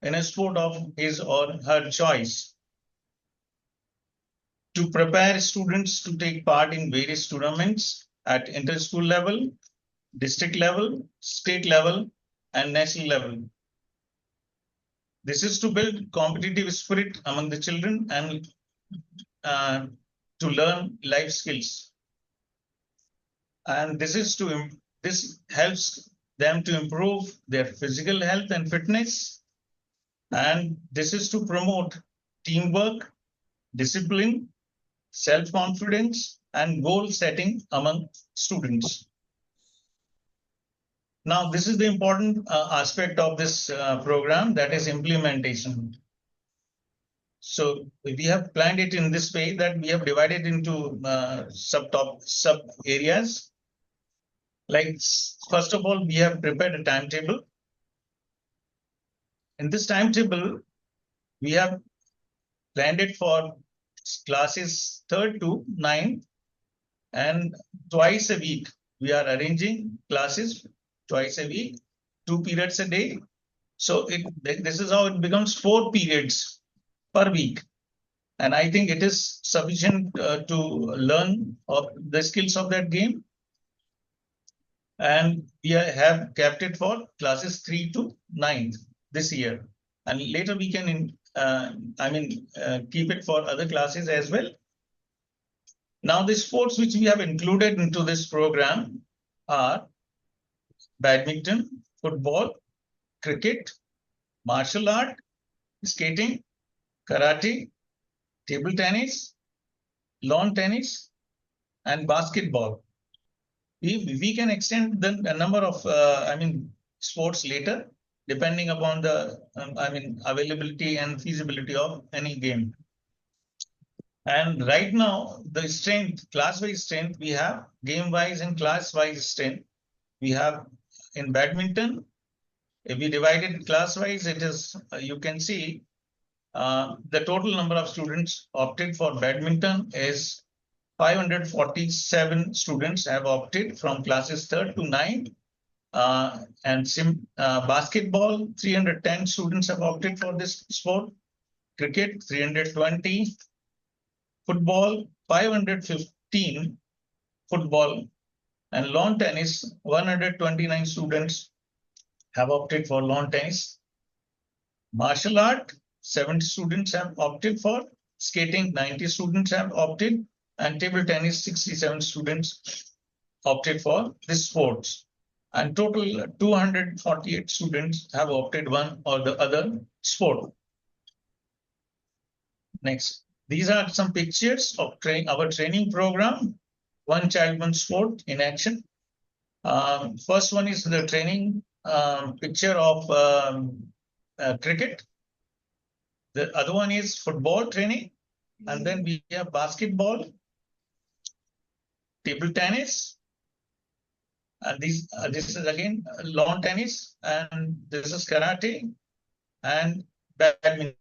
in a sport of his or her choice. To prepare students to take part in various tournaments at inter-school level, district level, state level, and national level. This is to build competitive spirit among the children and to learn life skills. And this helps them to improve their physical health and fitness. And this is to promote teamwork, discipline, self-confidence, and goal setting among students. Now, this is the important aspect of this program, that is implementation. So we have planned it in this way that we have divided into sub areas. Like, first of all, we have prepared a timetable. In this timetable, we have planned it for classes 3rd to 9th, and twice a week we are arranging classes twice a week, 2 periods a day. So this is how it becomes 4 periods per week. And I think it is sufficient to learn of the skills of that game. And we have kept it for classes 3 to 9th this year. And later we can, keep it for other classes as well. Now, the sports which we have included into this program are badminton, football, cricket, martial art, skating, karate, table tennis, lawn tennis, and basketball. We can extend the number of sports later, depending upon the availability and feasibility of any game. And right now, the strength, class-wise strength, we have game-wise and class-wise strength. We have in badminton, if we divide it class-wise, it is, you can see the total number of students opted for badminton is 547 students have opted from classes 3rd to 9th. And basketball, 310 students have opted for this sport. Cricket, 320. Football, 515 football. And lawn tennis, 129 students have opted for lawn tennis. Martial art, 70 students have opted for. Skating, 90 students have opted. And table tennis, 67 students opted for this sports. And total 248 students have opted one or the other sport. Next, these are some pictures of our training program, One Child, One Sport in action. First one is the training picture of cricket. The other one is football training. And then we have basketball, table tennis. And this is again lawn tennis, and this is karate and badminton.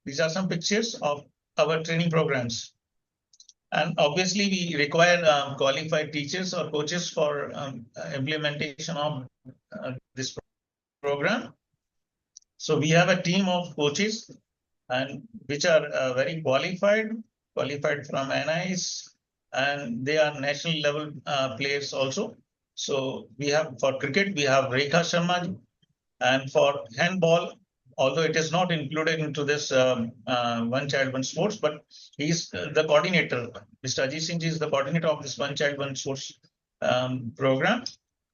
These are some pictures of our training programs. And obviously, we require qualified teachers or coaches for implementation of this program. So we have a team of coaches, and which are very qualified from NIS. And they are national level players also. So we have for cricket, we have Rekha Sharma, and for handball, although it is not included into this One Child, One Sports, but he's the coordinator. Mr. Ajit Singh is the coordinator of this One Child, One Sports program.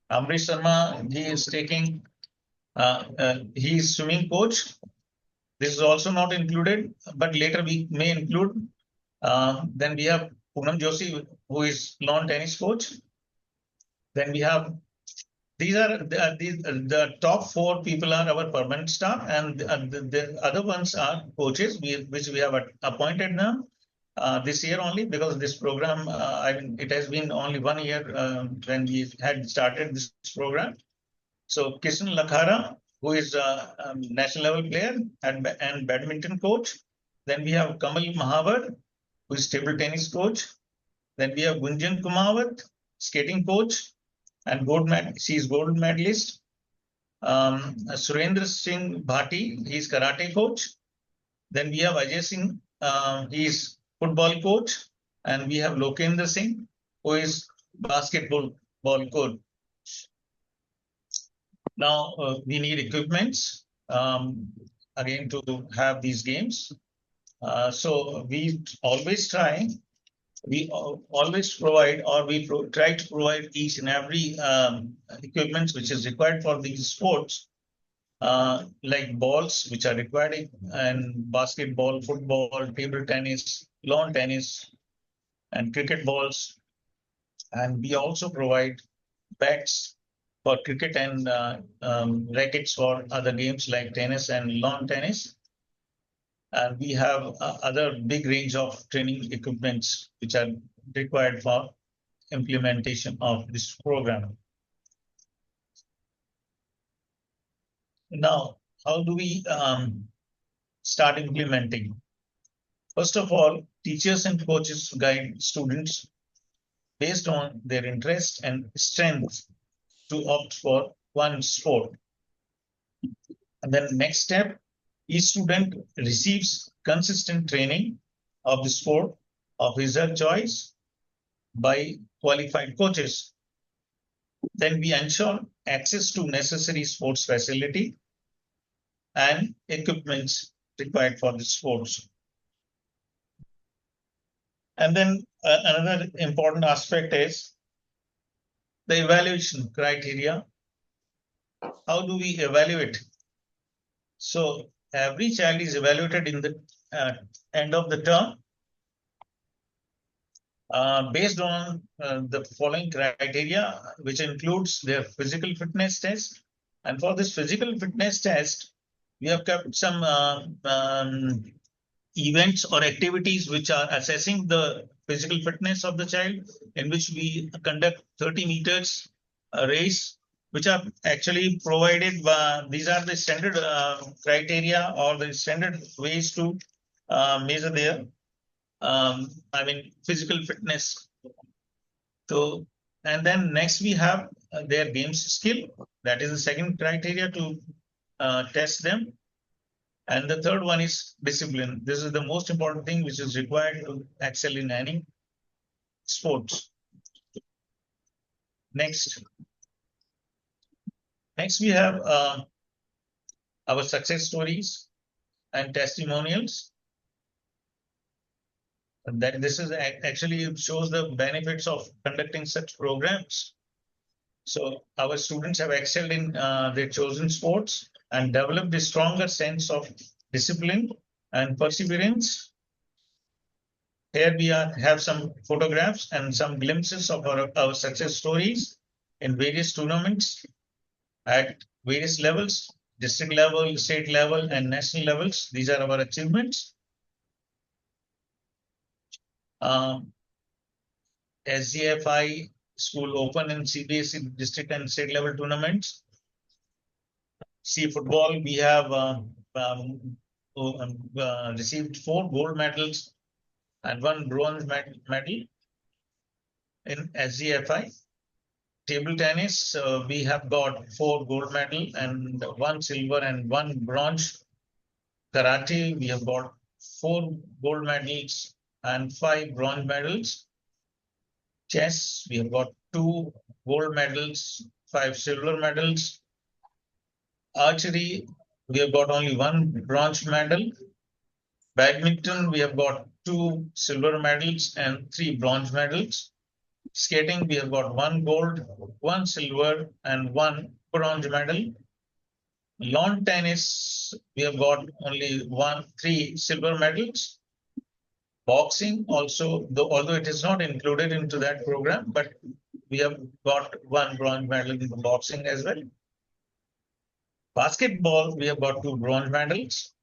Amrish Sharma, he is taking, he is swimming coach. This is also not included, but later we may include. Then we have Poonam Joshi, who is lawn tennis coach. Then we have, these are the top 4 people are our permanent staff, and the other ones are coaches, which we have appointed them. this year only, because this program, I mean, it has been only 1 year when we had started this program. So Kishan Lakhara, who is a national level player and badminton coach. Then we have Kamal Mahavar, who is table tennis coach. Then we have Gunjan Kumawat, skating coach and she is gold medalist. Surendra Singh Bhati, he is karate coach. Then we have Ajay Singh, he is football coach, and we have Lokendra Singh, who is basketball coach. Now we need equipments again to have these games. So we always provide, or we try to provide each and every equipment which is required for these sports, like balls which are required, and basketball, football, table tennis, lawn tennis, and cricket balls. And we also provide bats for cricket and rackets for other games like tennis and lawn tennis. And we have other big range of training equipments which are required for implementation of this program. Now, how do we start implementing? First of all, teachers and coaches guide students based on their interest and strength to opt for one sport. And then next step, each student receives consistent training of the sport of his or her choice by qualified coaches. Then we ensure access to necessary sports facility and equipments required for the sports. And then another important aspect is the evaluation criteria. How do we evaluate? So every child is evaluated in the end of the term based on the following criteria, which includes their physical fitness test. And for this physical fitness test, we have kept some events or activities which are assessing the physical fitness of the child, in which we conduct 30 meters race, which are actually provided by, these are the standard criteria or the standard ways to measure their physical fitness. So, and then next we have their games skill. That is the second criteria to test them. And the third one is discipline. This is the most important thing which is required to excel in any sports. Next we have our success stories and testimonials. That this is actually shows the benefits of conducting such programs. So our students have excelled in their chosen sports and developed a stronger sense of discipline and perseverance. Here we have some photographs and some glimpses of our success stories in various tournaments at various levels, district level, state level, and national levels. These are our achievements. SGFI School Open and CBSE district and state level tournaments. See football, we have received 4 gold medals and 1 bronze medal in SGFI. Table tennis, we have got 4 gold medal and 1 silver and 1 bronze. Karate, we have got 4 gold medals and 5 bronze medals. Chess, we have got 2 gold medals, 5 silver medals. Archery, we have got only 1 bronze medal. Badminton, we have got 2 silver medals and 3 bronze medals. Skating, we have got 1 gold, 1 silver, and 1 bronze medal. Lawn tennis, we have got only 3 silver medals. Boxing also, although it is not included into that program, but we have got 1 bronze medal in boxing as well. Basketball, we have got 2 bronze medals,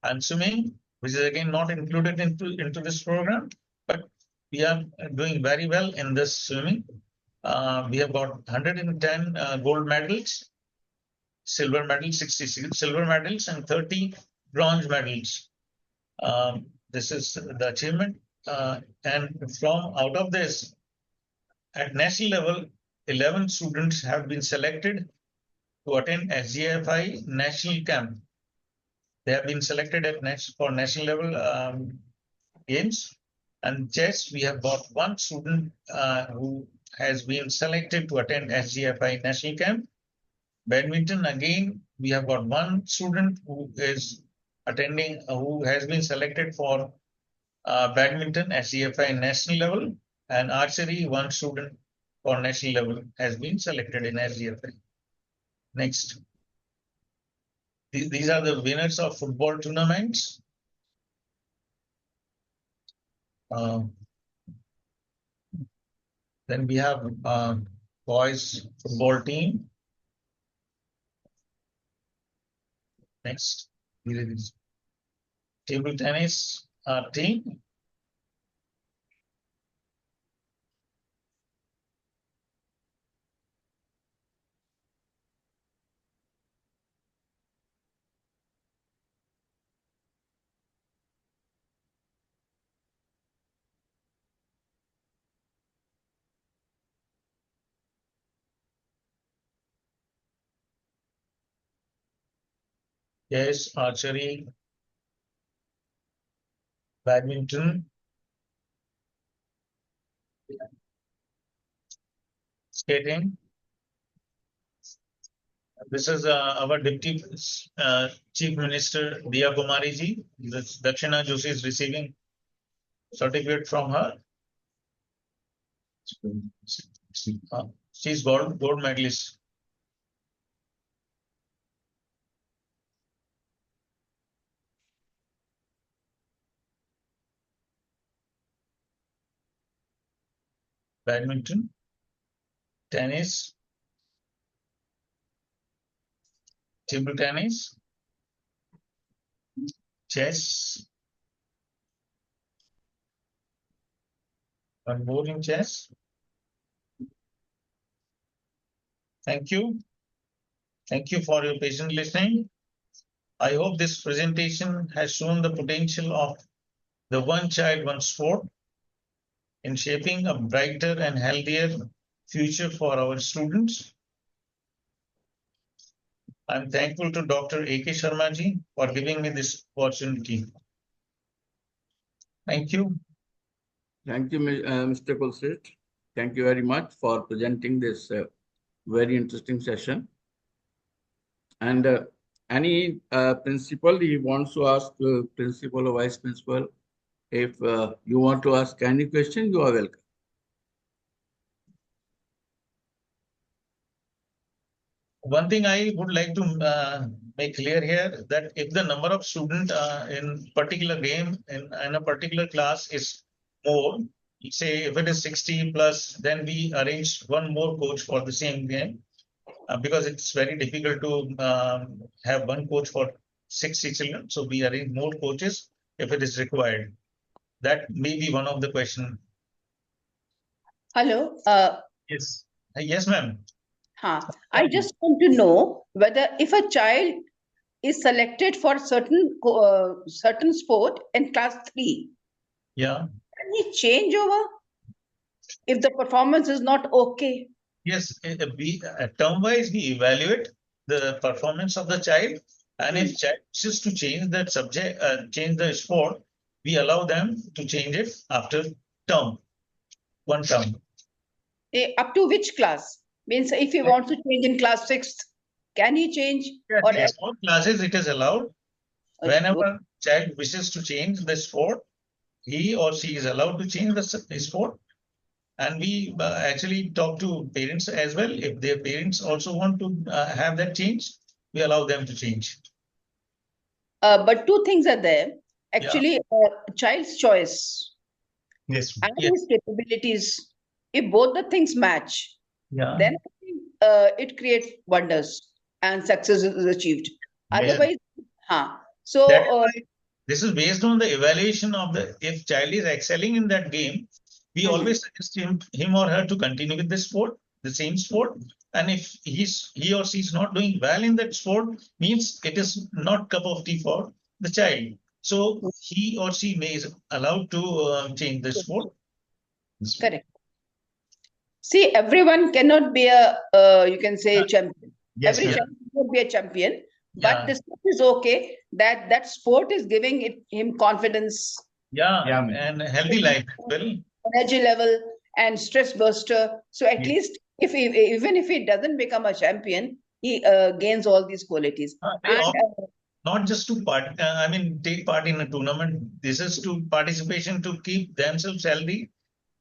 and swimming, which is again not included into this program, but we are doing very well in this swimming. We have got 110 gold medals, silver medals, 66 silver medals, and 30 bronze medals. This is the achievement. And from out of this, at national level, 11 students have been selected to attend SGFI national camp. They have been selected for national level games. And chess, we have got one student who has been selected to attend SGFI national camp. Badminton, again, we have got one student who is attending, who has been selected for badminton SGFI national level, and archery, one student for national level has been selected in SGFI. Next. These are the winners of football tournaments. Then we have boys football team. Next, table tennis team. Yes, archery, badminton, skating. This is our Deputy Chief Minister Diya Kumari ji. Dakshina Joshi is receiving certificate from her. She's gold medalist. Badminton, tennis, table tennis, chess, one more in chess. Thank you. Thank you for your patient listening. I hope this presentation has shown the potential of the One Child, One Sport in shaping a brighter and healthier future for our students. I'm thankful to Dr. A.K. Sharma ji for giving me this opportunity. Thank you. Thank you, Mr. Kulshrestha. Thank you very much for presenting this very interesting session. And any principal he wants to ask, principal or vice principal, if you want to ask any question, you are welcome. One thing I would like to make clear here, that if the number of students in particular game in a particular class is more, say if it is 60 plus, then we arrange one more coach for the same game because it's very difficult to have one coach for 60 children. So we arrange more coaches if it is required. That may be one of the questions. Hello. Yes. Yes, ma'am. I just want to know whether if a child is selected for certain sport in class 3, Yeah. can he change over if the performance is not okay? Yes, term-wise we evaluate the performance of the child, and if child wishes to change that subject, change the sport, we allow them to change it after one term. Up to which class? Means if he wants to change in class 6th, can he change? Or Yes, all classes it is allowed. Whenever child wishes to change the sport, he or she is allowed to change the sport. And we actually talk to parents as well. If their parents also want to have that change, we allow them to change. But two things are there. Actually, child's choice Yes. and his capabilities, if both the things match, then it creates wonders and success is achieved. Otherwise, so This is based on the evaluation of if child is excelling in that game, we always suggest him or her to continue with the sport, the same sport. And if he or she is not doing well in that sport, means it is not cup of tea for the child. So he or she may is allowed to change the sport. Correct. See, everyone cannot be a, you can say, champion. Yes, Every ma'am. champion would be a champion, Yeah. but this is okay. That sport is giving him confidence, Yeah, Yeah, ma'am. and a healthy life. Well, energy level, and stress buster. So at Yes. least even if he doesn't become a champion, he gains all these qualities. they And opt not just to take part in a tournament. This is to participation to keep themselves healthy,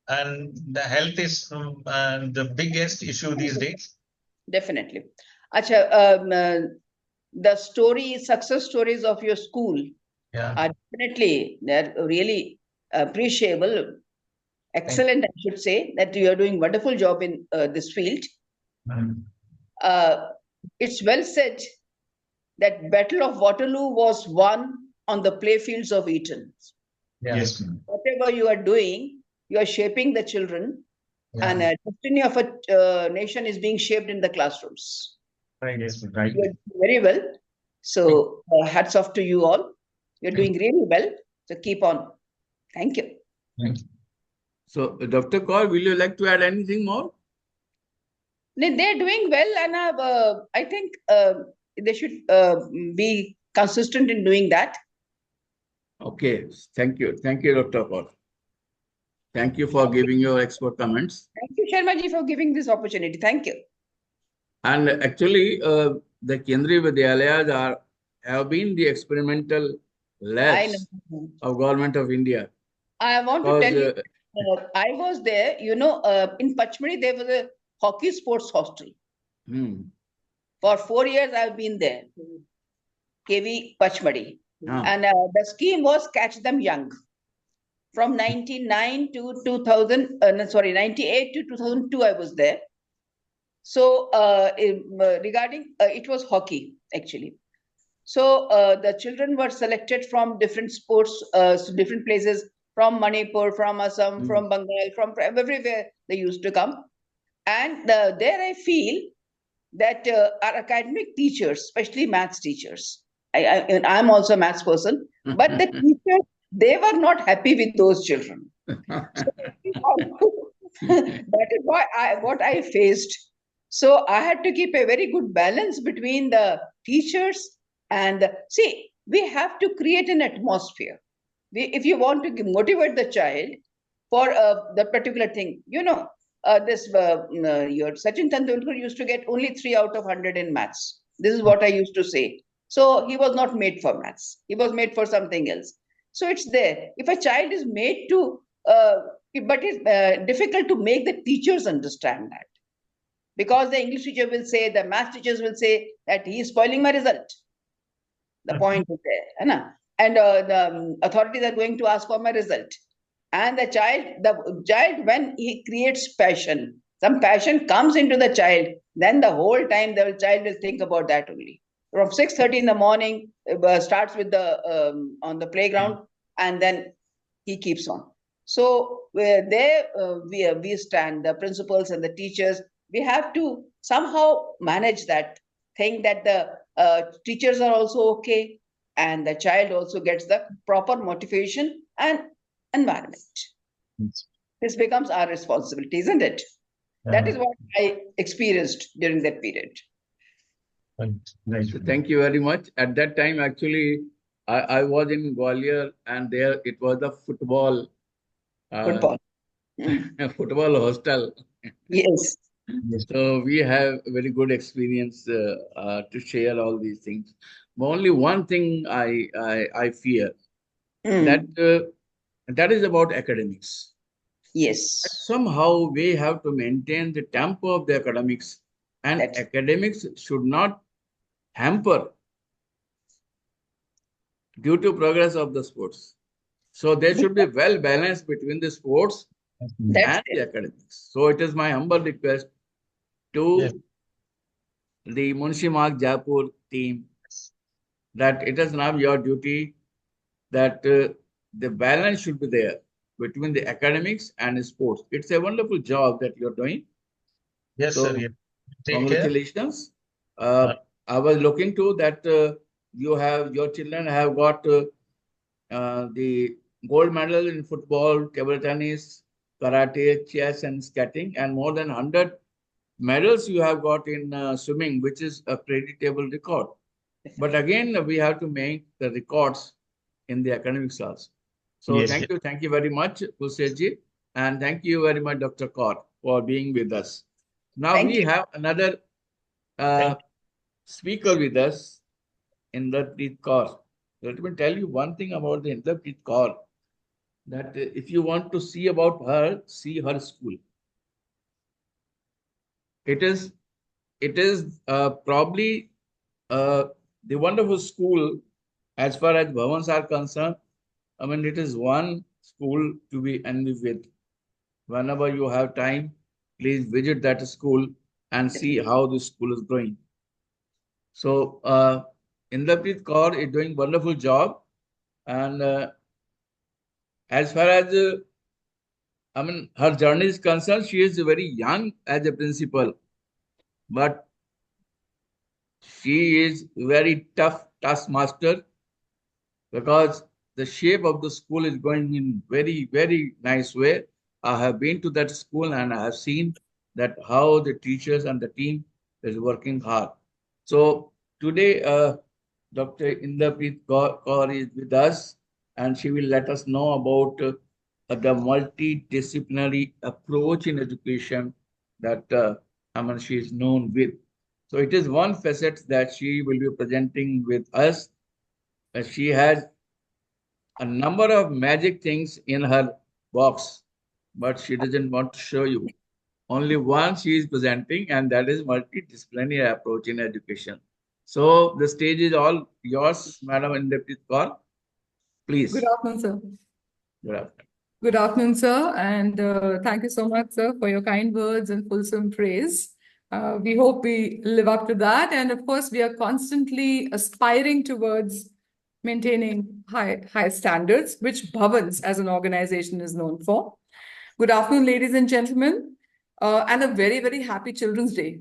and the health is the biggest issue these days. definitely. Acha, the success stories of your school Yeah. are definitely, they're really appreciable, excellent, I should say, that you are doing wonderful job in this field. Mm. It's well said that Battle of Waterloo was won on the playfields of Eton. Yes, ma'am. Whatever you are doing, you are shaping the children, Yeah. and destiny of a nation is being shaped in the classrooms. Right. Yes, ma'am. Right. You are doing very well. So hats off to you all. You're doing really well. So keep on. Thank you. Thank you. So, Dr. Kaur, will you like to add anything more? They're doing well, and I think they should be consistent in doing that. Okay, thank you. Thank you, Dr. Kaur. Thank you for giving your expert comments. Thank you, Sharma ji, for giving this opportunity. Thank you. And actually, the Kendriya Vidyalayas have been the experimental I labs know. of Government of India. I want to tell you, Because, I was there, in Pachmadi, there was a hockey sports hostel. For 4 years, I've been there. KV Pachmadi. And the scheme was Catch Them Young. From 99 to 2000, 98 to 2002, I was there. So regarding, it was hockey, actually. So the children were selected from different sports, different places, from Manipur, from Assam, from Bengal, from everywhere they used to come. And there I feel that our academic teachers, especially maths teachers, I'm also a maths person, but the teachers, they were not happy with those children. So, that is what I faced. So I had to keep a very good balance between the teachers and see, we have to create an atmosphere. If you want to motivate the child for the particular thing, your Sachin Tendulkar used to get only 3 out of 100 in maths. This is what I used to say. So he was not made for maths. He was made for something else. So it's there. If a child is made to, but it's difficult to make the teachers understand that. Because the English teacher will say, the math teachers will say that he is spoiling my result. The point is there. And the authorities are going to ask for my result. And the child, when he creates passion, some passion comes into the child, then the whole time the child will think about that only. From 6:30 in the morning, starts with on the playground, and then he keeps on. So there we stand, the principals and the teachers, we have to somehow manage that thing, that the teachers are also okay, and the child also gets the proper motivation and environment. This becomes our responsibility, isn't it? That is what I experienced during that period. Right. So thank you very much. At that time, actually, I was in Gwalior, and there it was a football Football. football hostel. Yes. So we have very good experience to share all these things. But only one thing I fear, that is about academics. Yes. Somehow we have to maintain the tempo of the academics, and academics should not hamper due to progress of the sports. So there should be well balanced between the sports and the academics. So it is my humble request to the Munshi Marg Jaipur team that it is now your duty that the balance should be there between the academics and sports. It's a wonderful job that you're doing. Yes, So, sir. Yeah. Take care. congratulations. I was looking to that your children have got the gold medal in football, table tennis, karate, chess, and skating, and more than 100 medals you have got in swimming, which is a creditable record. But again, we have to make the records in the academics class. So Yes, thank you very much, Kulsejji, and thank you very much, Dr. Kaur, for being with us. Now Thank we you. have another Thank speaker with us, Inderpreet Kaur. Let me tell you one thing about the Inderpreet Kaur, that if you want to see about her, see her school. It is probably the wonderful school as far as Bhavans are concerned. I mean, it is one school to be envied with. Whenever you have time, please visit that school and see how the school is growing. So, Inderpreet Kaur is doing wonderful job, and as far as I mean, her journey is concerned, she is very young as a principal, but she is very tough taskmaster, because the shape of the school is going in very, very nice way. I have been to that school and I have seen that how the teachers and the team is working hard. So today, Dr. Inderpreet Kaur is with us, and she will let us know about the multidisciplinary approach in education that I mean, she is known with. So it is one facet that she will be presenting with us. She has a number of magic things in her box, but she doesn't want to show you. Only one she is presenting, and that is multidisciplinary approach in education. So the stage is all yours, Madam Inderpreet Kaur. Please. Good afternoon, sir. Good afternoon. Good afternoon, sir, and thank you so much, sir, for your kind words and fulsome praise. We hope we live up to that, and of course, we are constantly aspiring towards maintaining high standards, which Bhavans as an organization is known for. Good afternoon, ladies and gentlemen, and a very, very happy Children's Day.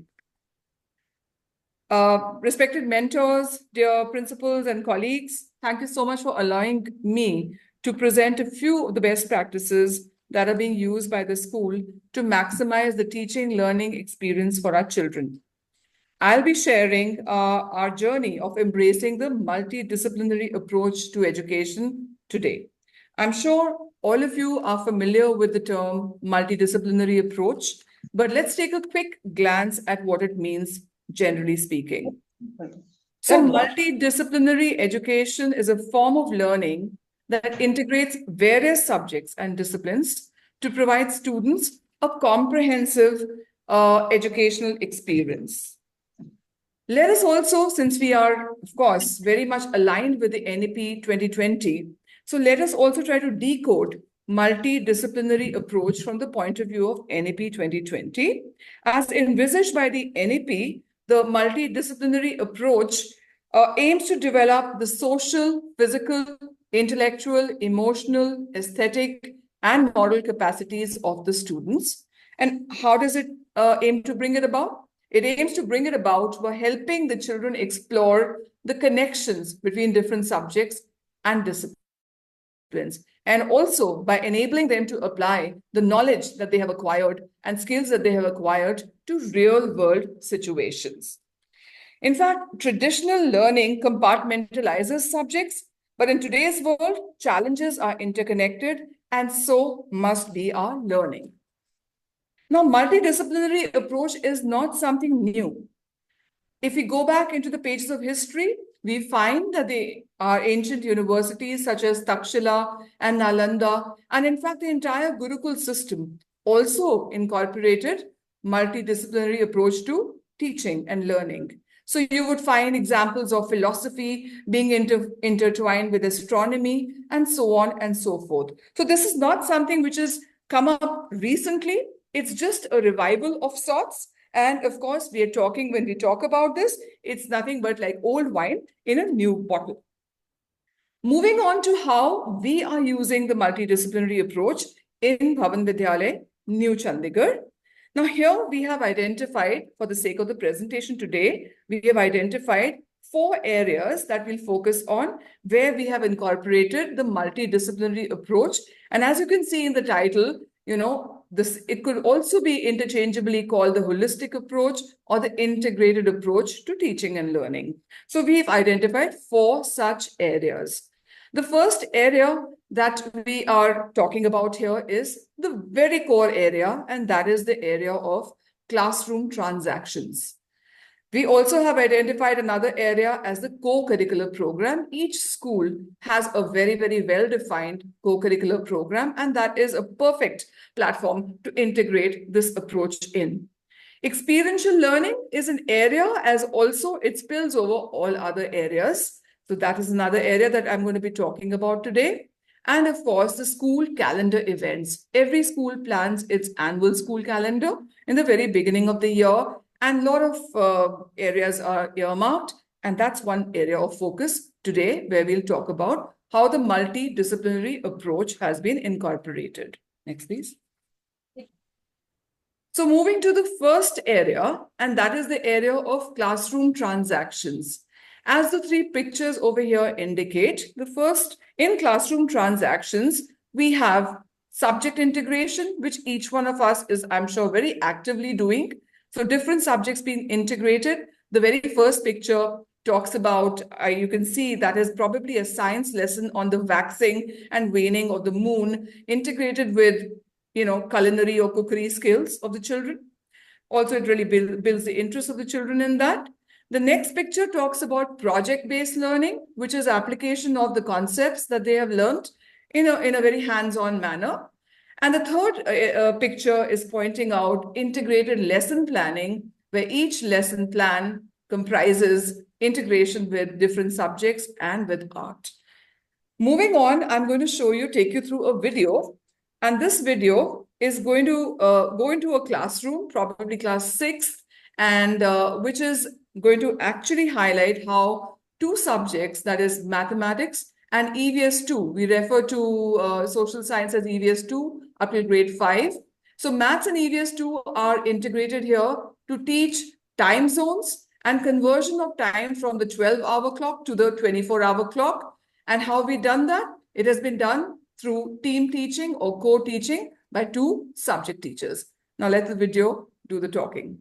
Respected mentors, dear principals and colleagues, thank you so much for allowing me to present a few of the best practices that are being used by the school to maximize the teaching learning experience for our children. I'll be sharing our journey of embracing the multidisciplinary approach to education today. I'm sure all of you are familiar with the term multidisciplinary approach, but let's take a quick glance at what it means, generally speaking. So multidisciplinary education is a form of learning that integrates various subjects and disciplines to provide students a comprehensive educational experience. Let us also, since we are, of course, very much aligned with the NEP 2020, so let us also try to decode multidisciplinary approach from the point of view of NEP 2020. As envisaged by the NEP, the multidisciplinary approach aims to develop the social, physical, intellectual, emotional, aesthetic, and moral capacities of the students. And how does it aim to bring it about? It aims to bring it about by helping the children explore the connections between different subjects and disciplines, and also by enabling them to apply the knowledge that they have acquired and skills that they have acquired to real-world situations. In fact, traditional learning compartmentalizes subjects, but in today's world, challenges are interconnected, and so must be our learning. Now, multidisciplinary approach is not something new. If we go back into the pages of history, we find that there are ancient universities such as Takshila and Nalanda, and in fact, the entire Gurukul system also incorporated multidisciplinary approach to teaching and learning. So you would find examples of philosophy being intertwined with astronomy and so on and so forth. So this is not something which has come up recently. It's just a revival of sorts. And of course, when we talk about this, it's nothing but like old wine in a new bottle. Moving on to how we are using the multidisciplinary approach in Bhavan Vidyalaya, New Chandigarh. Now here we have identified, for the sake of the presentation today, we have identified 4 areas that we'll focus on where we have incorporated the multidisciplinary approach. And as you can see in the title, it could also be interchangeably called the holistic approach or the integrated approach to teaching and learning. So we've identified 4 such areas. The first area that we are talking about here is the very core area, and that is the area of classroom transactions. We also have identified another area as the co-curricular program. Each school has a very, very well-defined co-curricular program, and that is a perfect platform to integrate this approach in. Experiential learning is an area as also it spills over all other areas. So that is another area that I'm going to be talking about today. And of course, the school calendar events. Every school plans its annual school calendar in the very beginning of the year. And a lot of areas are earmarked, and that's one area of focus today where we'll talk about how the multidisciplinary approach has been incorporated. Next, please. So moving to the first area, and that is the area of classroom transactions. As the 3 pictures over here indicate, the first, in classroom transactions, we have subject integration, which each one of us is, I'm sure, very actively doing. So different subjects being integrated. The very first picture talks about, you can see that is probably a science lesson on the waxing and waning of the moon, integrated with, culinary or cookery skills of the children. Also, it really builds the interest of the children in that. The next picture talks about project-based learning, which is application of the concepts that they have learned in a very hands-on manner. And the third picture is pointing out integrated lesson planning, where each lesson plan comprises integration with different subjects and with art. Moving on, I'm going to take you through a video. And this video is going to go into a classroom, probably class 6, and which is going to actually highlight how 2 subjects, that is mathematics and EVS 2, we refer to social science as EVS 2 up to grade 5. So maths and EVS 2 are integrated here to teach time zones and conversion of time from the 12-hour clock to the 24-hour clock. And how we done that? It has been done through team teaching or co-teaching by 2 subject teachers. Now let the video do the talking.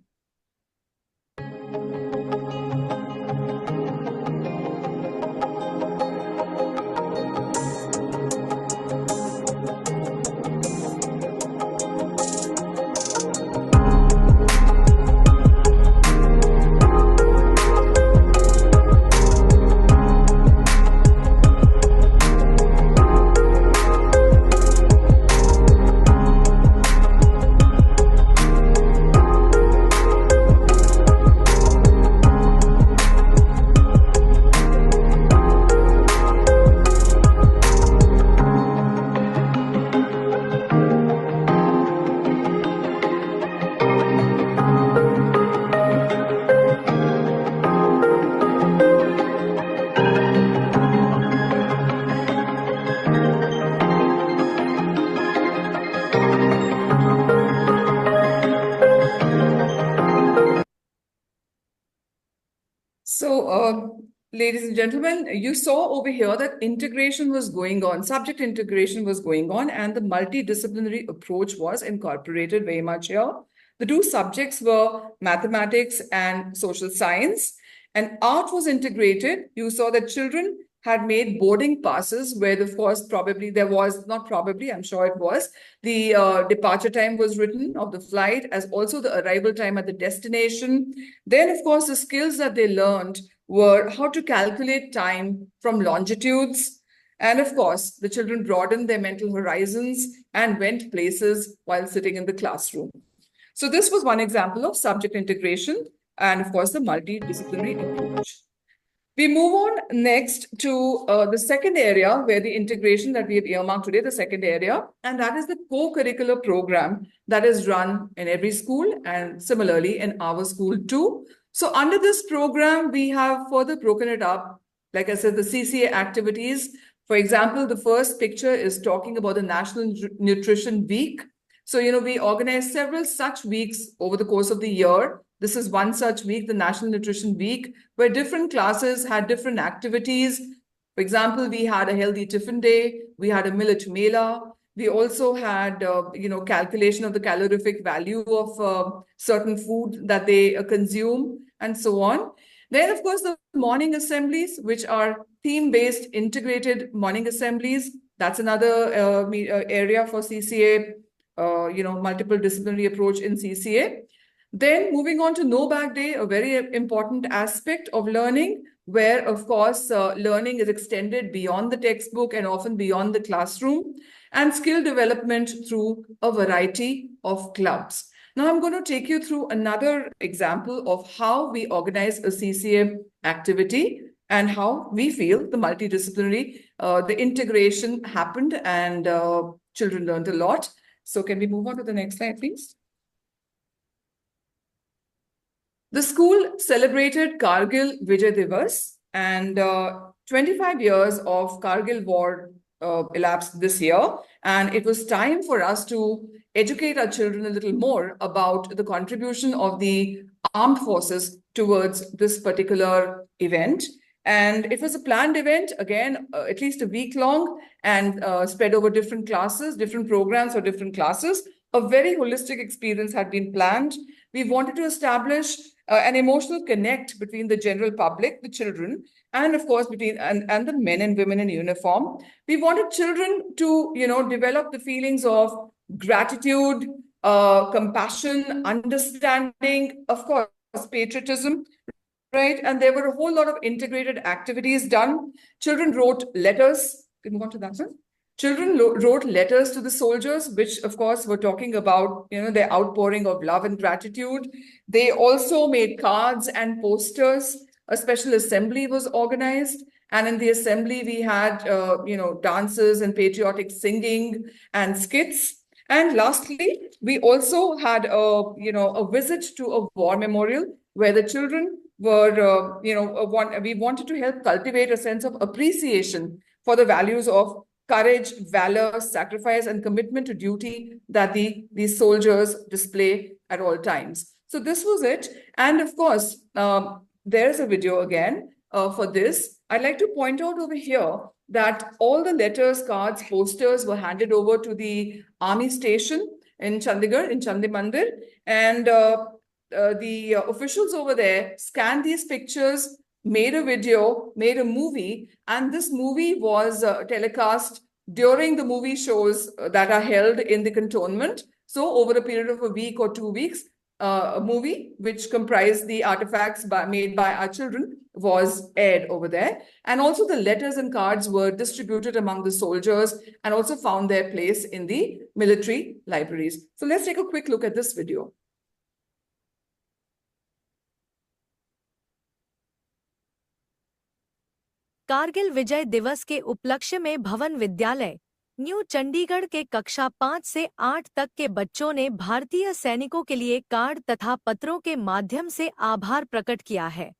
So, ladies and gentlemen, you saw over here that integration was going on, subject integration was going on, and the multidisciplinary approach was incorporated very much here. The 2 subjects were mathematics and social science, and art was integrated. You saw that children had made boarding passes where the first I'm sure it was, the departure time was written of the flight, as also the arrival time at the destination. Then, of course, the skills that they learned were how to calculate time from longitudes. And of course, the children broadened their mental horizons and went places while sitting in the classroom. So this was one example of subject integration and, of course, the multidisciplinary approach. We move on next to the second area where the integration that we have earmarked today, the second area, and that is the co-curricular program that is run in every school and similarly in our school too. So under this program, we have further broken it up. Like I said, the CCA activities For example, the first picture is talking about the National Nutrition Week. So, we organize several such weeks over the course of the year. This is one such week, the National Nutrition Week, where different classes had different activities. For example, we had a healthy tiffin day, we had a millet mela, we also had, calculation of the calorific value of certain food that they consume, and so on. Then, of course, the morning assemblies, which are theme-based integrated morning assemblies. That's another area for CCA, multiple disciplinary approach in CCA. Then moving on to No Bag Day, a very important aspect of learning, where, of course, learning is extended beyond the textbook and often beyond the classroom, and skill development through a variety of clubs. Now, I'm going to take you through another example of how we organize a CCA activity and how we feel the multidisciplinary, the integration happened and children learned a lot. So can we move on to the next slide, please? The school celebrated Kargil Vijay Divas, and 25 years of Kargil war elapsed this year. And it was time for us to educate our children a little more about the contribution of the armed forces towards this particular event. And it was a planned event, again, at least a week long, and spread over different classes, different programs for different classes. A very holistic experience had been planned. We wanted to establish an emotional connect between the general public, the children, and of course between and the men and women in uniform. We wanted children to, develop the feelings of gratitude, compassion, understanding, of course, patriotism, right? And there were a whole lot of integrated activities done. Children wrote letters. Can we move on to that one? Children wrote letters to the soldiers, which of course were talking about, their outpouring of love and gratitude. They also made cards and posters. A special assembly was organized. And in the assembly, we had, dances and patriotic singing and skits. And lastly, we also had a visit to a war memorial where the children were, we wanted to help cultivate a sense of appreciation for the values of courage, valor, sacrifice, and commitment to duty that these soldiers display at all times. So this was it. And of course, there's a video again for this. I'd like to point out over here that all the letters, cards, posters were handed over to the army station in Chandigarh, in Chandi Mandir. And the officials over there scanned these pictures, made a video, made a movie, and this movie was telecast during the movie shows that are held in the cantonment. So over a period of a week or 2 weeks, a movie which comprised the artifacts made by our children was aired over there. And also the letters and cards were distributed among the soldiers and also found their place in the military libraries. So let's take a quick look at this video. Kargil विजय दिवस के उपलक्ष्य में भवन विद्यालय new Chandigarh के कक्षा 5 से 8 तक के बच्चों ने भारतीय सैनिकों के लिए कार्ड तथा पत्रों के माध्यम से आभार प्रकट किया है।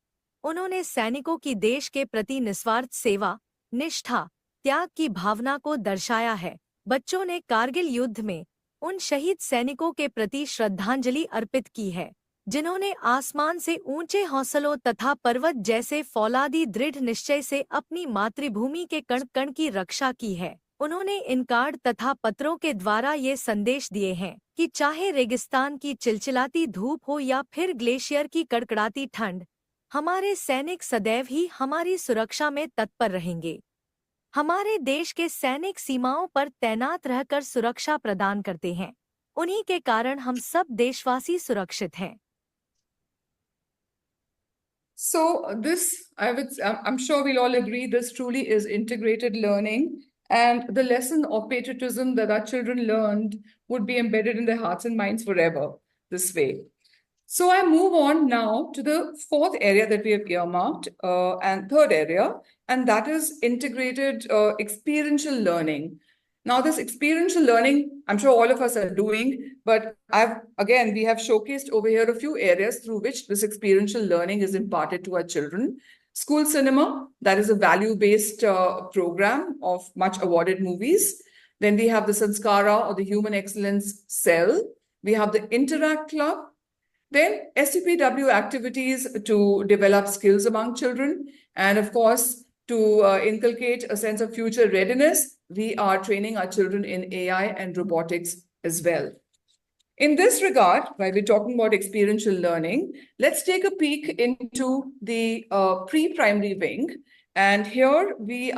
उन्होंने सैनिकों की देश के प्रति निस्वार्थ सेवा, निष्ठा, त्याग की भावना को दर्शाया है। बच्चों ने कारगिल युद्ध में उन शहीद सैनिकों के प्रति श्रद्धांजलि अर्पित की है जिन्होंने आसमान से ऊंचे हौसलों तथा पर्वत जैसे फौलादी दृढ़ निश्चय से अपनी मातृभूमि के कण कण की रक्षा की है। उन्होंने इन कार्ड तथा पत्रों के द्वारा ये संदेश दिए हैं कि चाहे रेगिस्तान की चिलचिलाती धूप हो या फिर ग्लेशियर की कड़कड़ाती ठंड, हमारे सैनिक सदैव ही हमारी सुरक्षा में तत्पर रहेंगे। हमारे देश के सैनिक सीमाओं पर तैनात रहकर सुरक्षा प्रदान करते हैं। उन्हीं के कारण हम सब देशवासी सुरक्षित हैं। So this, I'm sure we'll all agree, this truly is integrated learning, and the lesson of patriotism that our children learned would be embedded in their hearts and minds forever this way. So I move on now to the fourth area that we have earmarked, and third area, and that is integrated experiential learning. Now, this experiential learning, I'm sure all of us are doing, but we have showcased over here a few areas through which this experiential learning is imparted to our children. School cinema, that is a value-based program of much awarded movies. Then we have the Sanskara, or the Human Excellence Cell. We have the Interact Club. Then SUPW activities to develop skills among children. And of course, to inculcate a sense of future readiness, we are training our children in AI and robotics as well. In this regard, while we're talking about experiential learning, let's take a peek into the pre-primary wing. And here we'd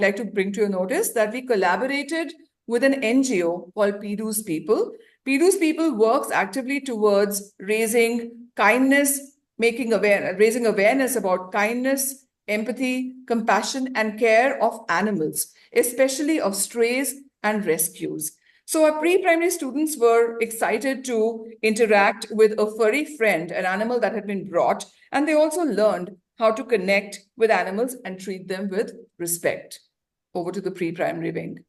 like to bring to your notice that we collaborated with an NGO called PDU's People. PDU's People works actively towards raising kindness, raising awareness about kindness, empathy, compassion, and care of animals, especially of strays and rescues. So our pre-primary students were excited to interact with a furry friend, an animal that had been brought, and they also learned how to connect with animals and treat them with respect. Over to the pre-primary wing.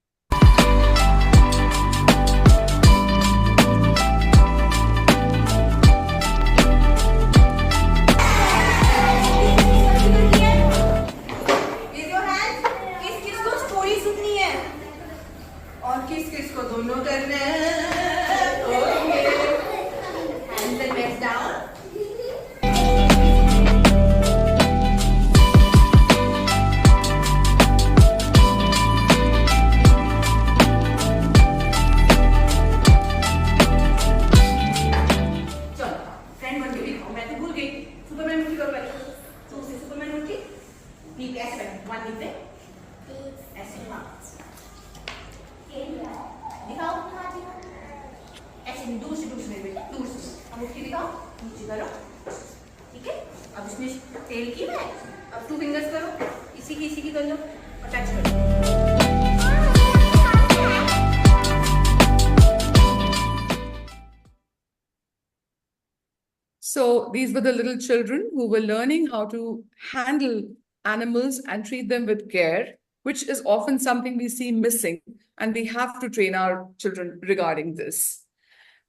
So these were the little children who were learning how to handle animals and treat them with care, which is often something we see missing, and we have to train our children regarding this.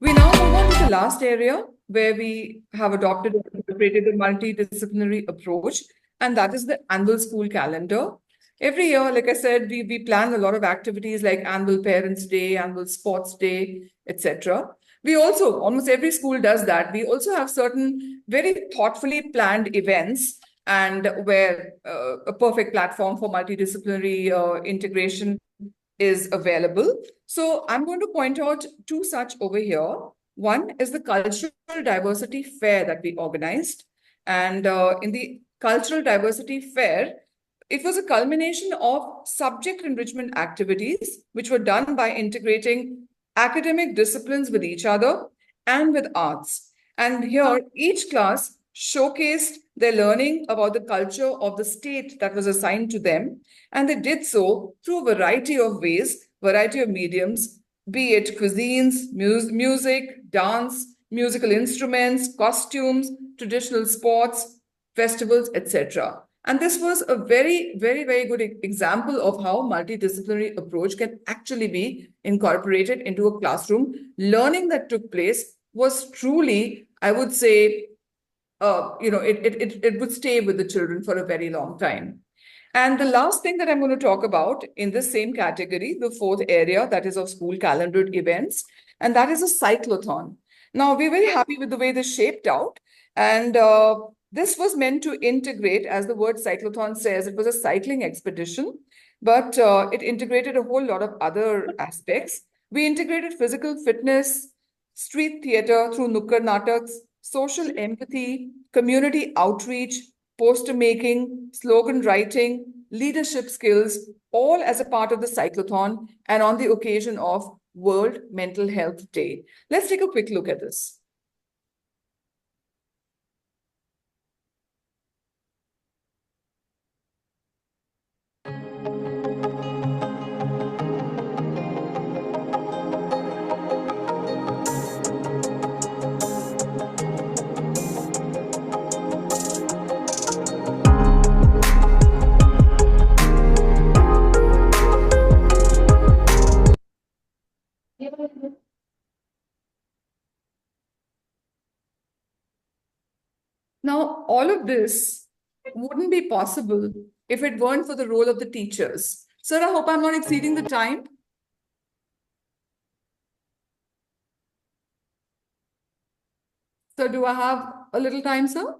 We now move on to the last area where we have adopted and incorporated a multidisciplinary approach, and that is the annual school calendar. Every year, like I said, we plan a lot of activities like annual Parents' Day, annual Sports Day, etc. We also, almost every school does that. We also have certain very thoughtfully planned events, and where a perfect platform for multidisciplinary integration is available. So I'm going to point out two such over here. One is the Cultural Diversity Fair that we organized. And in the Cultural Diversity Fair, it was a culmination of subject enrichment activities, which were done by integrating academic disciplines with each other and with arts. And here, each class showcased their learning about the culture of the state that was assigned to them. And they did so through a variety of ways, variety of mediums, be it cuisines, music, dance, musical instruments, costumes, traditional sports, festivals, etc. And this was a very, very, very good example of how multidisciplinary approach can actually be incorporated into a classroom. Learning that took place was truly, I would say, it would stay with the children for a very long time. And the last thing that I'm going to talk about in this same category, the fourth area, that is of school calendared events, and that is a cyclothon. Now, we're very happy with the way this shaped out. And this was meant to integrate, as the word cyclothon says, it was a cycling expedition, but it integrated a whole lot of other aspects. We integrated physical fitness, street theater through Nukkad Nataks, social empathy, community outreach, poster making, slogan writing, leadership skills, all as a part of the cyclothon and on the occasion of World Mental Health Day. Let's take a quick look at this. Now, all of this wouldn't be possible if it weren't for the role of the teachers. Sir, I hope I'm not exceeding the time. So do I have a little time, sir?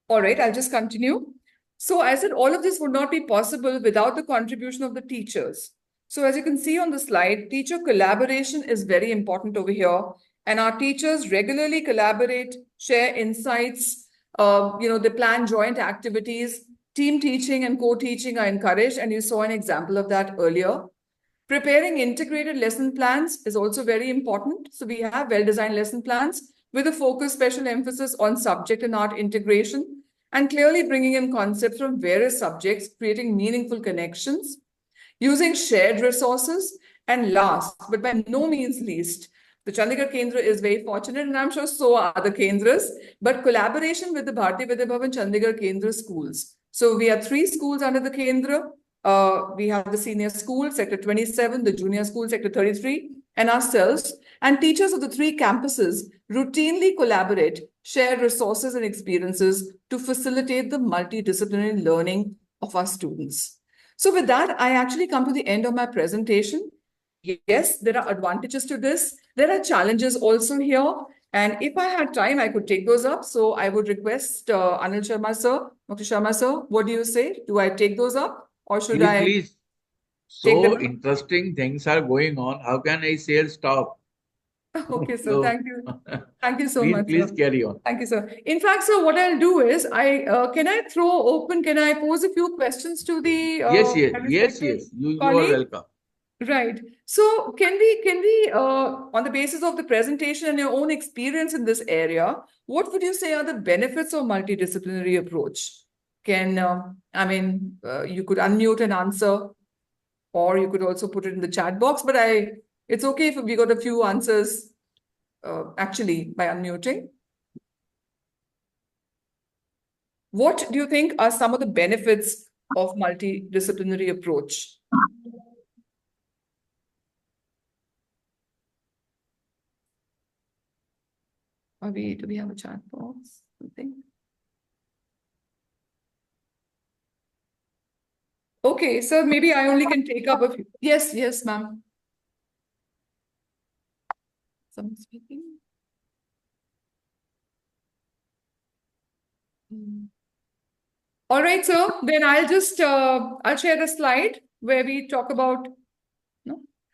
All right, I'll just continue. So I said all of this would not be possible without the contribution of the teachers. So as you can see on the slide, teacher collaboration is very important over here. And our teachers regularly collaborate, share insights, they plan joint activities. Team teaching and co-teaching are encouraged, and you saw an example of that earlier. Preparing integrated lesson plans is also very important. So we have well-designed lesson plans with a focus, special emphasis on subject and art integration, and clearly bringing in concepts from various subjects, creating meaningful connections, using shared resources, and last, but by no means least, the Chandigarh Kendra is very fortunate, and I'm sure so are the Kendras, but collaboration with the Bharati Vidya Bhavan Chandigarh Kendra schools. So we have 3 schools under the Kendra. We have the senior school, Sector 27, the junior school, Sector 33, and ourselves. And teachers of the 3 campuses routinely collaborate, share resources and experiences to facilitate the multidisciplinary learning of our students. So with that, I actually come to the end of my presentation. Yes, there are advantages to this. There are challenges also here. And if I had time, I could take those up. So I would request Anil Sharma sir, Dr. Sharma sir, what do you say? Do I take those up or should I? Please. take them So up? interesting things are going on. How can I say stop? Okay, sir. So, Thank you. Thank you so please, much. please Sir. carry on. Thank you, sir. In fact, sir, what I'll do is can I pose a few questions to the Yes. respected You are colleague? welcome. Right. So can we on the basis of the presentation and your own experience in this area, what would you say are the benefits of multidisciplinary approach? Can you could unmute and answer, or you could also put it in the chat box, but it's okay if we got a few answers actually by unmuting. What do you think are some of the benefits of multidisciplinary approach? Do we have a chat box? Something? Okay, so maybe I only can take up a few. Yes, ma'am. Someone speaking? All right, so then I'll just I'll share a slide where we talk about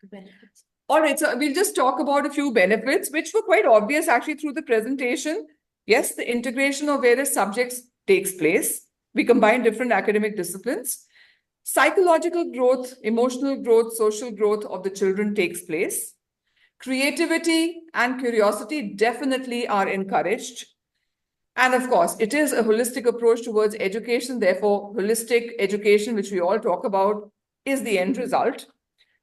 benefits. All right, so we'll just talk about a few benefits, which were quite obvious actually through the presentation. Yes, the integration of various subjects takes place. We combine different academic disciplines. Psychological growth, emotional growth, social growth of the children takes place. Creativity and curiosity definitely are encouraged. And of course, it is a holistic approach towards education. Therefore, holistic education, which we all talk about, is the end result.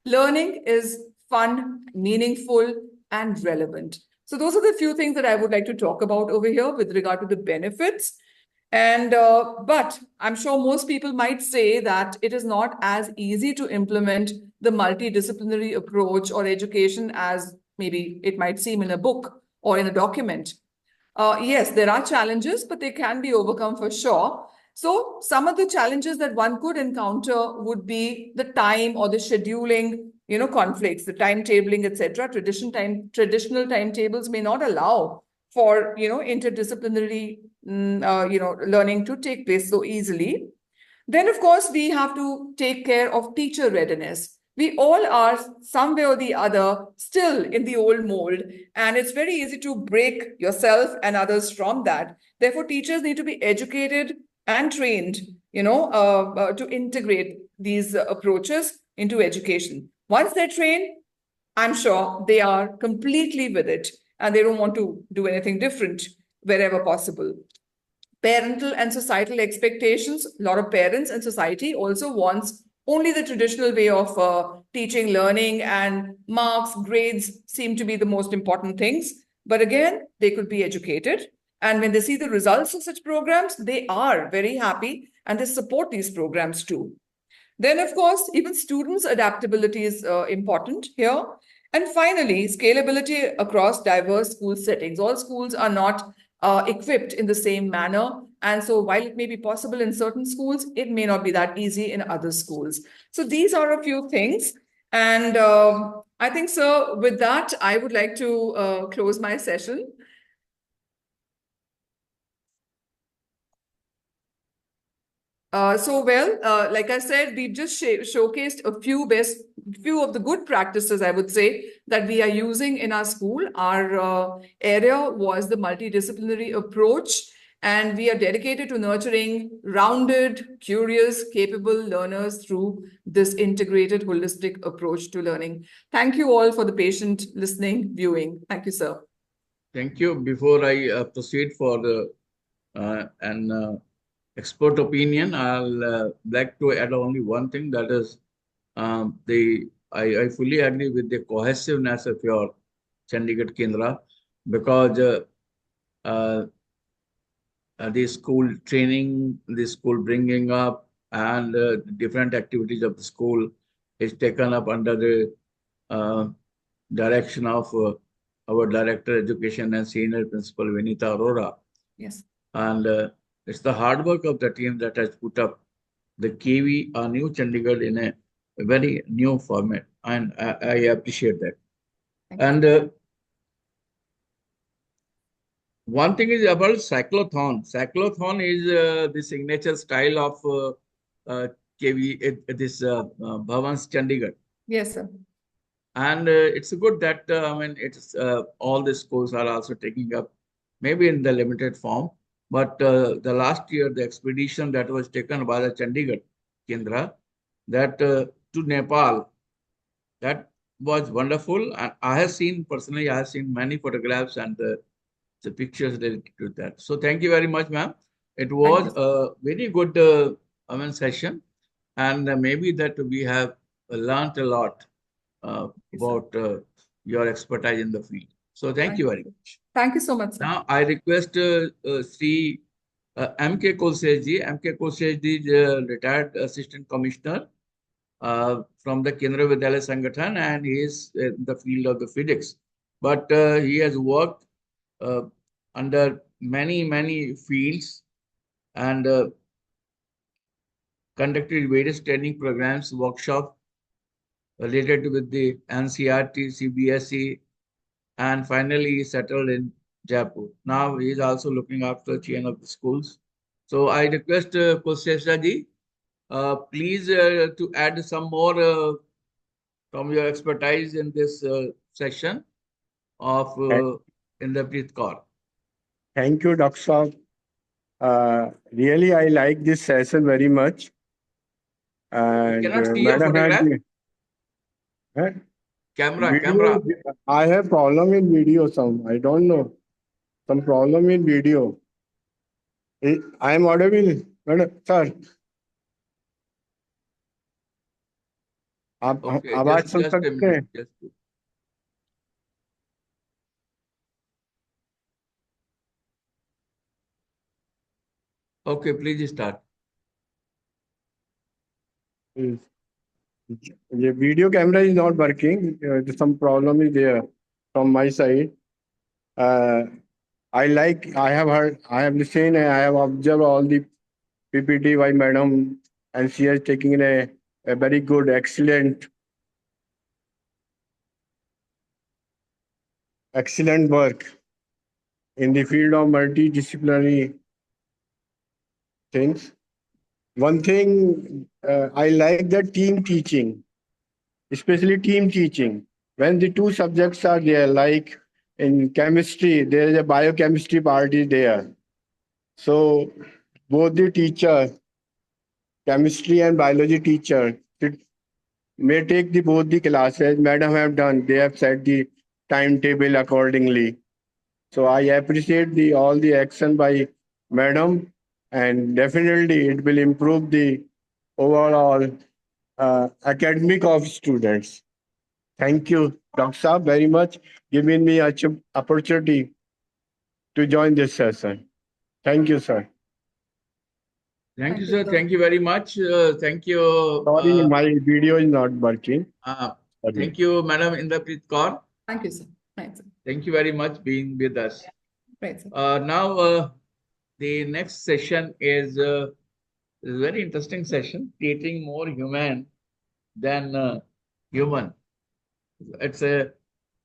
Learning is fun, meaningful, and relevant. So those are the few things that I would like to talk about over here with regard to the benefits. And but I'm sure most people might say that it is not as easy to implement the multidisciplinary approach or education as maybe it might seem in a book or in a document. Yes, there are challenges, but they can be overcome for sure. So some of the challenges that one could encounter would be the time or the scheduling, conflicts, the timetabling, etc. Traditional timetables may not allow for, interdisciplinary, learning to take place so easily. Then, of course, we have to take care of teacher readiness. We all are some way or the other still in the old mold, and it's very easy to break yourself and others from that. Therefore, teachers need to be educated and trained, to integrate these approaches into education. Once they're trained, I'm sure they are completely with it, and they don't want to do anything different wherever possible. Parental and societal expectations. A lot of parents and society also wants only the traditional way of teaching, learning, and marks, grades seem to be the most important things. But again, they could be educated. And when they see the results of such programs, they are very happy and they support these programs too. Then, of course, even students' adaptability is important here. And finally, scalability across diverse school settings. All schools are not equipped in the same manner. And so while it may be possible in certain schools, it may not be that easy in other schools. So these are a few things. And I think, sir, with that, I would like to close my session. Like I said, we've just showcased a few of the good practices, I would say, that we are using in our school. Our area was the multidisciplinary approach, and we are dedicated to nurturing rounded, curious, capable learners through this integrated, holistic approach to learning. Thank you all for the patient listening, viewing. Thank you, sir. Thank you. Before I proceed for an expert opinion, I'll like to add only one thing, that is I fully agree with the cohesiveness of your Chandigarh Kendra, because the school training, the school bringing up, and different activities of the school is taken up under the direction of our Director Education and Senior Principal Vinita Arora. Yes. And it's the hard work of the team that has put up the KV, New Chandigarh, in a very new format. And I appreciate that. And one thing is about cyclothon. Cyclothon is the signature style of KV, this Bhavan's Chandigarh. Yes, sir. And it's good that it's all the schools are also taking up, maybe in the limited form. But the last year, the expedition that was taken by the Chandigarh Kendra, that to Nepal, that was wonderful. And I have seen many photographs and the pictures related to that. So thank you very much, ma'am. It was a very good session, and maybe that we have learned a lot about your expertise in the field. So thank you very much. Thank you so much, sir. Now I request Sri M.K. Kulseshji. M.K. Kulseshji is retired Assistant Commissioner from the Kendra Vidyalaya Sangathan, and he is in the field of the physics. But he has worked under many fields and conducted various training programs, workshops related with the NCERT, CBSE, and finally he settled in Jaipur. Now he is also looking after the chain of the schools. So I request Kulseshji, please to add some more from your expertise in this section of Inderpreet Kaur. Thank you, Dr. Saab. Really, I like this session very much. And cannot see your photograph. Camera. I have problem in video. I don't know. Some problem in video. I am audible, madam, sir. आप आवाज सुन सकते हैं? Okay, please start. The video camera is not working. Some problem is there from my side. I have heard, I have listened, and I have observed all the PPT by madam, and she is taking a very good, excellent work in the field of multidisciplinary things. One thing I like the team teaching, especially team teaching. When the two subjects are there, like in chemistry, there is a biochemistry part is there. So both the teacher, chemistry and biology teacher, may take both the classes. Madam have done, they have set the timetable accordingly. So I appreciate all the action by madam, and definitely it will improve the overall academic of students. Thank you, Dr. Saab, very much giving me an opportunity to join this session. Thank you, sir. Thank you, sir. Thank you very much. Thank you. Sorry, my video is not working. Thank you, Madam Inderpreet Kaur. Thank you, sir. Thanks. Thank you very much being with us. Right, sir. Now, the next session is a very interesting session, creating more human than human. It's the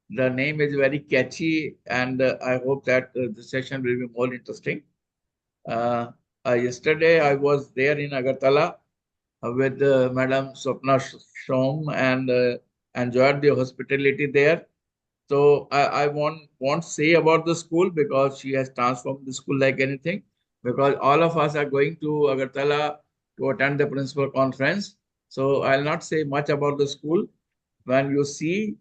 name is very catchy, and I hope that the session will be more interesting. Yesterday, I was there in Agartala with Madam Swapna Shom and enjoyed the hospitality there. So I won't say about the school because she has transformed the school like anything. Because all of us are going to Agartala to attend the principal conference. So I'll not say much about the school. When you see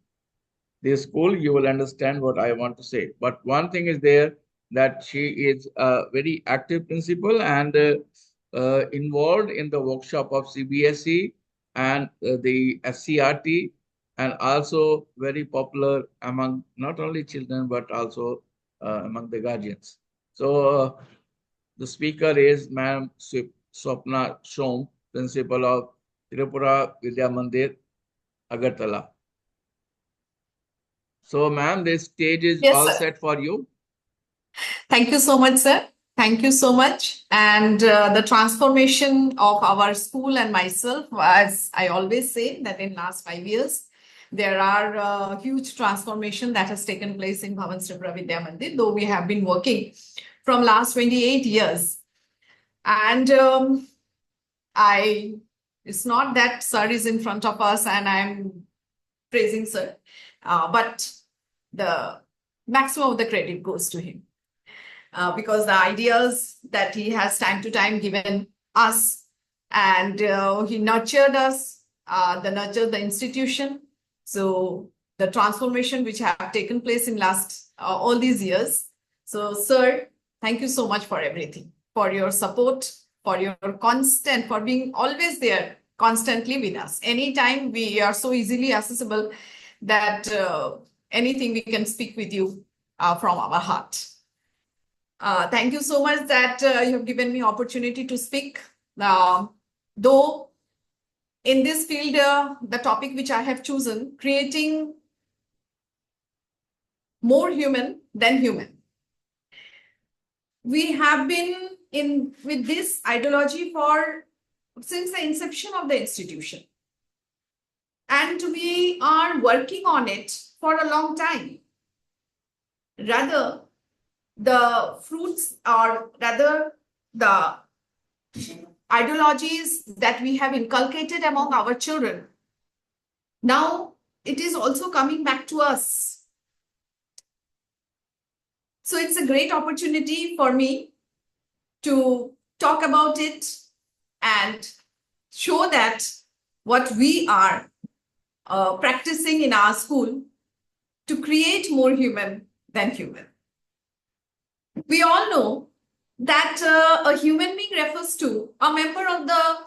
the school, you will understand what I want to say. But one thing is there that she is a very active principal and involved in the workshop of CBSE and the SCRT, and also very popular among not only children but also among the guardians. So the speaker is Ma'am Swapna Shom, principal of Tripura Vidya Mandir, Agartala. So, ma'am, this stage is Yes, all sir. set for you. Thank you so much, sir. Thank you so much. And the transformation of our school and myself, as I always say, that in last 5 years, there are huge transformation that has taken place in Bhavan Tripura Vidya Mandir, though we have been working from last 28 years. And it's not that sir is in front of us and I'm praising sir, but the maximum of the credit goes to him. Because the ideas that he has time to time given us, and he nurtured us, nurtured the institution. So the transformation which have taken place in last all these years. So sir, thank you so much for everything, for your support, for your constant, for being always there constantly with us. Anytime we are so easily accessible that anything we can speak with you from our heart. Thank you so much that you have given me opportunity to speak. Though in this field, the topic which I have chosen, creating more human than human. We have been with this ideology since the inception of the institution. And we are working on it for a long time. Rather, the fruits, or rather the ideologies that we have inculcated among our children, now it is also coming back to us. So it's a great opportunity for me to talk about it and show that what we are practicing in our school to create more human than human. We all know that a human being refers to a member of the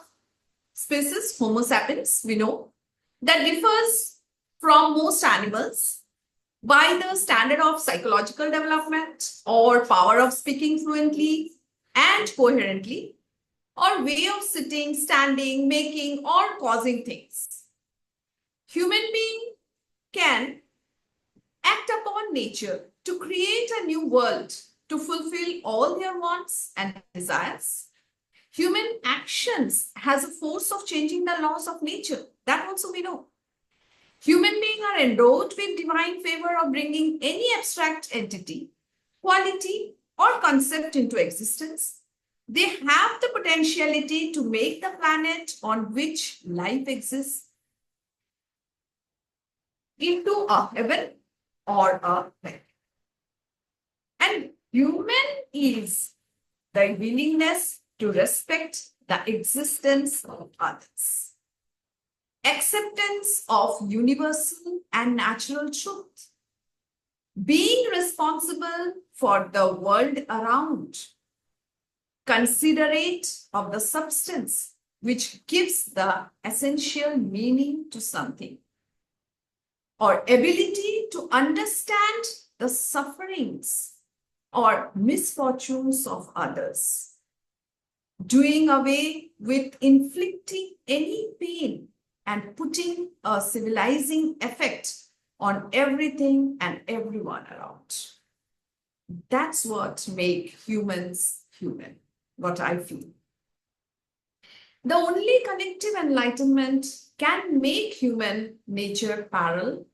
species Homo sapiens, we know, that differs from most animals by the standard of psychological development or power of speaking fluently and coherently, or way of sitting, standing, making, or causing things. Human being can act upon nature to create a new world to fulfill all their wants and desires. Human actions has a force of changing the laws of nature. That also we know. Human beings are endowed with divine favor of bringing any abstract entity, quality, or concept into existence. They have the potentiality to make the planet on which life exists into a heaven or a hell. And human is the willingness to respect the existence of others, acceptance of universal and natural truth, being responsible for the world around, considerate of the substance which gives the essential meaning to something, or ability to understand the sufferings or misfortunes of others, doing away with inflicting any pain and putting a civilizing effect on everything and everyone around. That's what make humans human, what I feel. The only collective enlightenment can make human nature parallel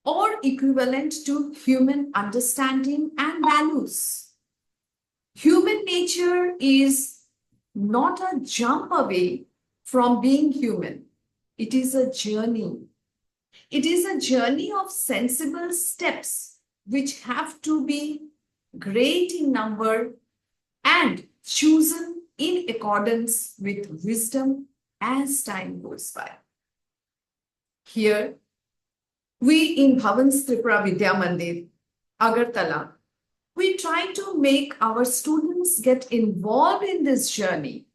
or equivalent to human understanding and values. Human nature is not a jump away from being human. It is a journey. It is a journey of sensible steps which have to be great in number and chosen in accordance with wisdom as time goes by. Here, we in Bhavan's Tripura Vidya Mandir, Agartala, we try to make our students get involved in this journey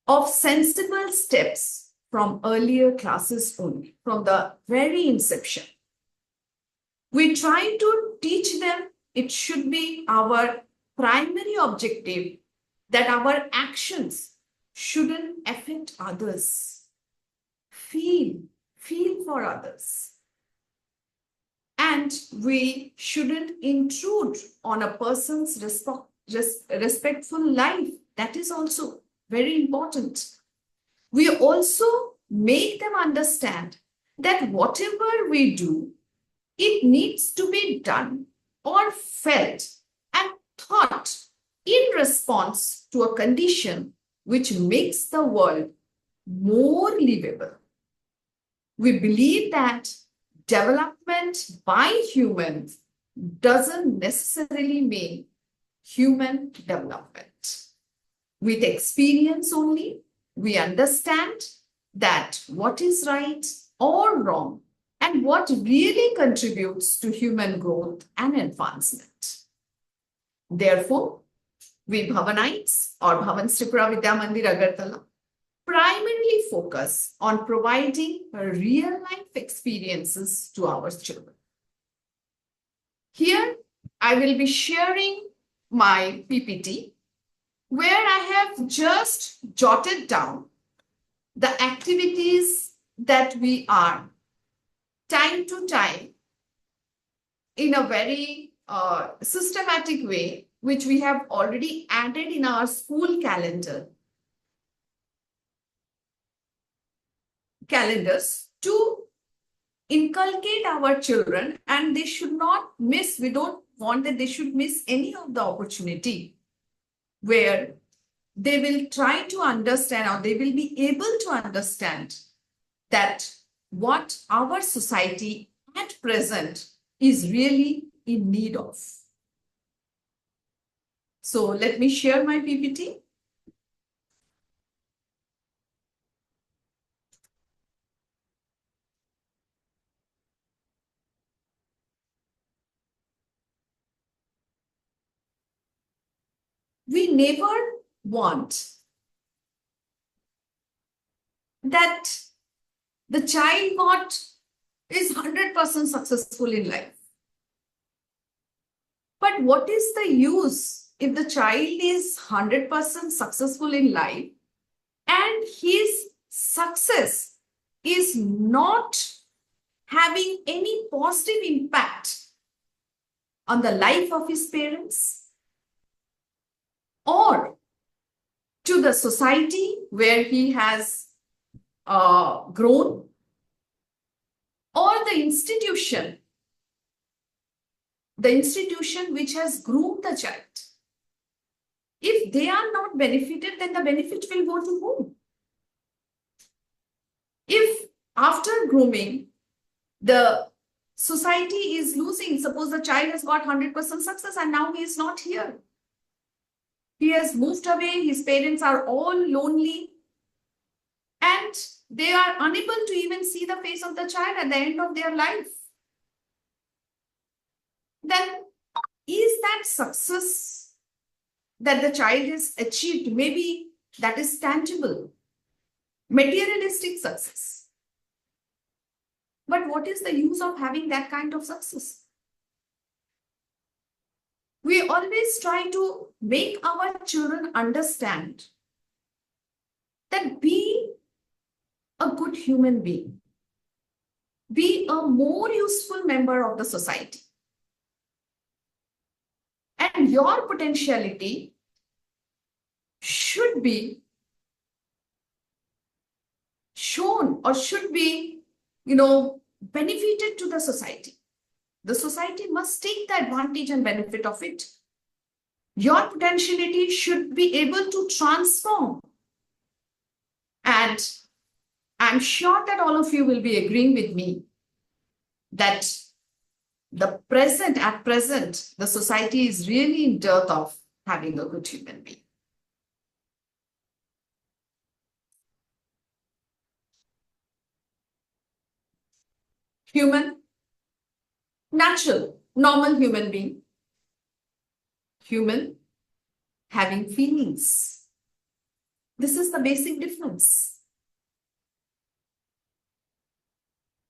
of sensible steps from earlier classes only, from the very inception. We try to teach them it should be our primary objective that our actions shouldn't affect others. Feel for others. And we shouldn't intrude on a person's respectful life. That is also very important. We also make them understand that whatever we do, it needs to be done or felt and thought in response to a condition which makes the world more livable. We believe that development by humans doesn't necessarily mean human development. With experience only, we understand that what is right or wrong and what really contributes to human growth and advancement. Therefore, we Bhavanites or Bhavan's Tripura Vidya Mandir Agartala primarily focus on providing real-life experiences to our children. Here, I will be sharing my PPT, where I have just jotted down the activities that we are time to time in a very systematic way, which we have already added in our school calendars to inculcate our children, and they should not miss, we don't want that they should miss any of the opportunity where they will try to understand or they will be able to understand that what our society at present is really in need of. So let me share my PPT. We never want that the child is 100% successful in life. But what is the use if the child is 100% successful in life and his success is not having any positive impact on the life of his parents or to the society where he has grown, or the institution which has groomed the child? If they are not benefited, then the benefit will go to whom? If after grooming, the society is losing, suppose the child has got 100% success and now he is not here. He has moved away, his parents are all lonely, and they are unable to even see the face of the child at the end of their life. Then is that success that the child has achieved, maybe that is tangible, materialistic success? But what is the use of having that kind of success? We always try to make our children understand that be a good human being, be a more useful member of the society. And your potentiality should be shown or should be, benefited to the society. The society must take the advantage and benefit of it. Your potentiality should be able to transform. And I'm sure that all of you will be agreeing with me that at present, the society is really in dearth of having a good human being. Human, natural, normal human being. Human, having feelings. This is the basic difference.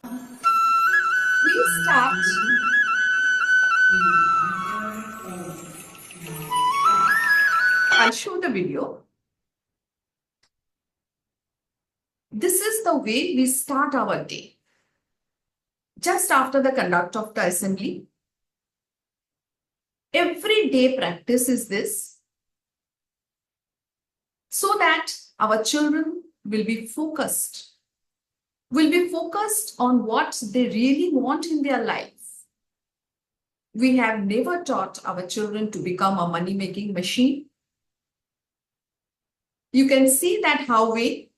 We start. I'll show the video. This is the way we start our day. Just after the conduct of the assembly, everyday practice is this, so that our children will be focused on what they really want in their life. We have never taught our children to become a money-making machine. You can see that how we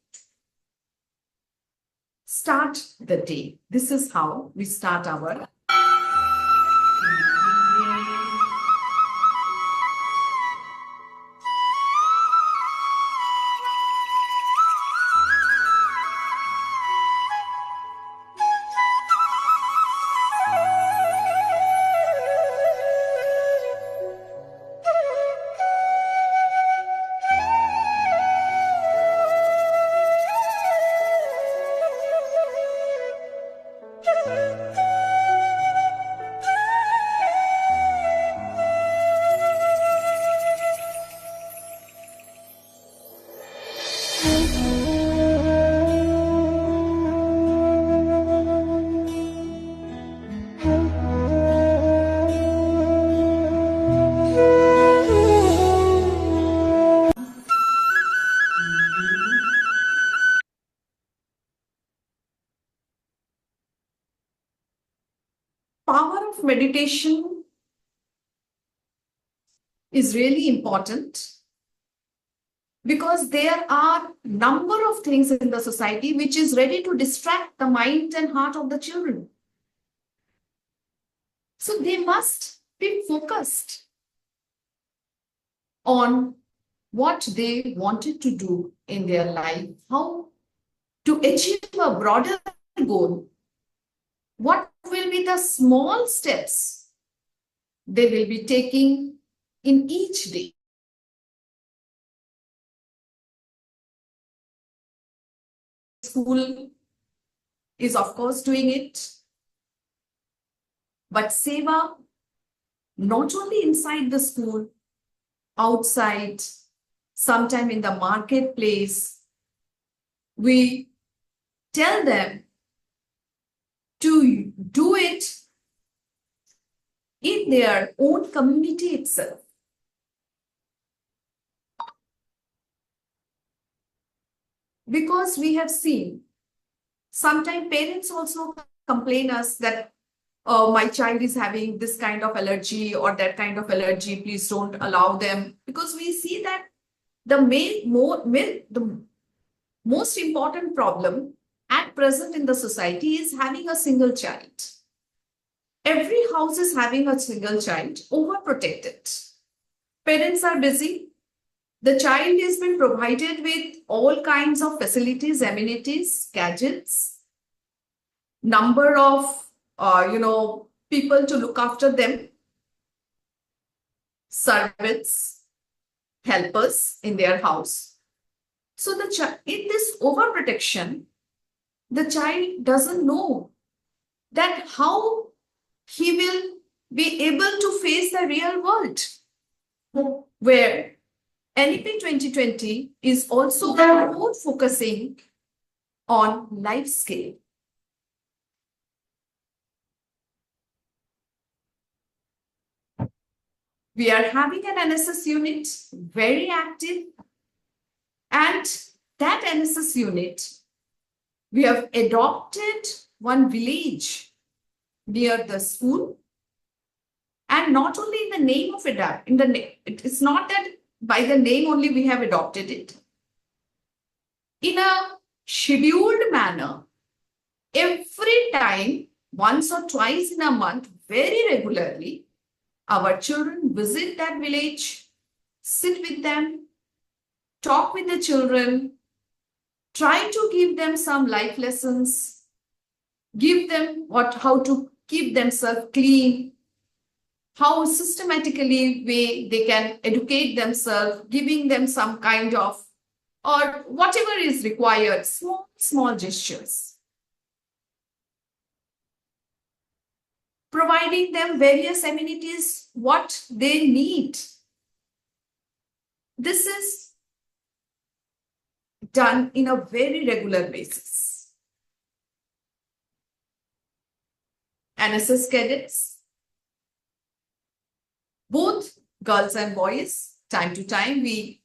start the day. This is how we start our power of meditation is really important because there are number of things in the society which is ready to distract the mind and heart of the children. So they must be focused on what they wanted to do in their life, how to achieve a broader goal. What will be the small steps they will be taking in each day? School is of course doing it, but Seva, not only inside the school, outside, sometime in the marketplace, we tell them to do it in their own community itself. Because we have seen, sometimes parents also complain us that my child is having this kind of allergy or that kind of allergy, please don't allow them. Because we see that the most important problem at present in the society is having a single child. Every house is having a single child, overprotected. Parents are busy. The child has been provided with all kinds of facilities, amenities, gadgets, number of people to look after them, servants, helpers in their house. So in this overprotection, the child doesn't know that how he will be able to face the real world, where NEP 2020 is also more focusing on life skill. We are having an NSS unit, very active. And that NSS unit, we have adopted one village near the school. And not only in the name of it's not that by the name only we have adopted it. In a scheduled manner, every time, once or twice in a month, very regularly, our children visit that village, sit with them, talk with the children, try to give them some life lessons, give them how to keep themselves clean, how systematically they can educate themselves, giving them some kind of, or whatever is required, small gestures. Providing them various amenities, what they need. This is done in a very regular basis. NSS cadets, both girls and boys, time to time, we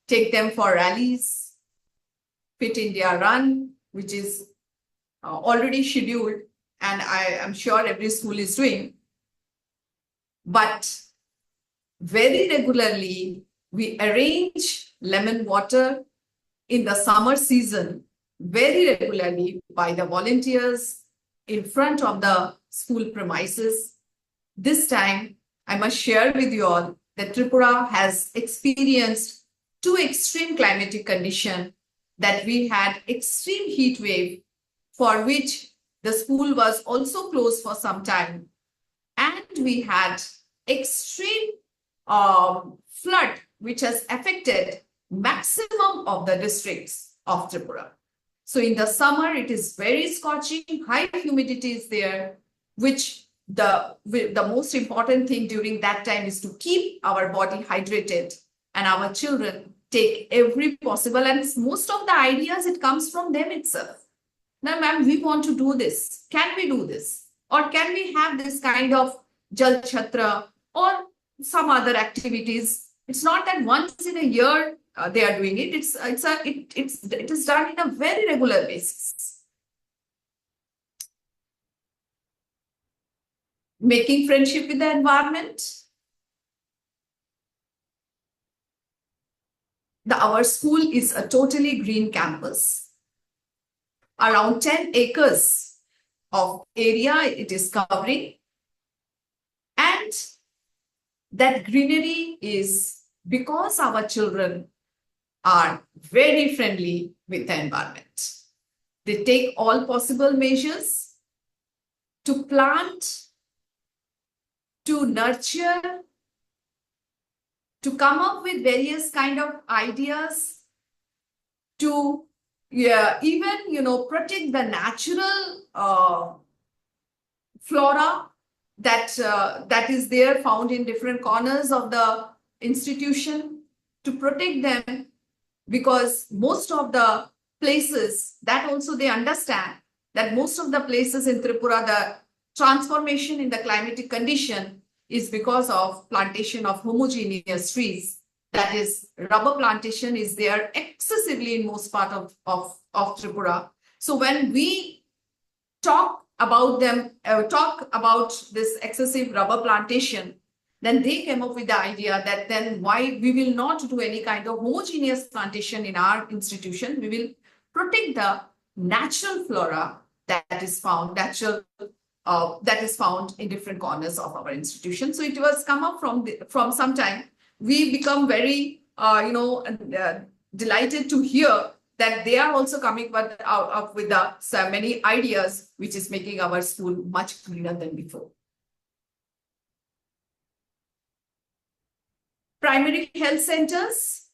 take them for rallies, Fit India Run, which is already scheduled, and I am sure every school is doing. But very regularly, we arrange lemon water in the summer season, very regularly by the volunteers in front of the school premises. This time, I must share with you all that Tripura has experienced 2 extreme climatic conditions, that we had extreme heat wave, for which the school was also closed for some time. And we had extreme flood, which has affected maximum of the districts of Tripura. So in the summer, it is very scorching, high humidity is there, which the most important thing during that time is to keep our body hydrated, and our children take every possible, and most of the ideas, it comes from them itself. Now, ma'am, we want to do this. Can we do this? Or can we have this kind of Jal Chhatra or some other activities? It's not that once in a year they are doing it. It is done in a very regular basis. Making friendship with the environment. Our school is a totally green campus. Around 10 acres of area it is covering. And that greenery is because our children are very friendly with the environment. They take all possible measures to plant, to nurture, to come up with various kind of ideas, to even protect the natural flora that is there, found in different corners of the institution, to protect them, because most of the places, that also they understand that most of the places in Tripura, the transformation in the climatic condition is because of plantation of homogeneous trees. That is, rubber plantation is there excessively in most part of Tripura. So when we talk about this excessive rubber plantation, then they came up with the idea that then why we will not do any kind of homogeneous plantation in our institution. We will protect the natural flora that is found, that is found in different corners of our institution. So it was come up from some time. We become very, delighted to hear that they are also coming up with so many ideas, which is making our school much greener than before. Primary health centers,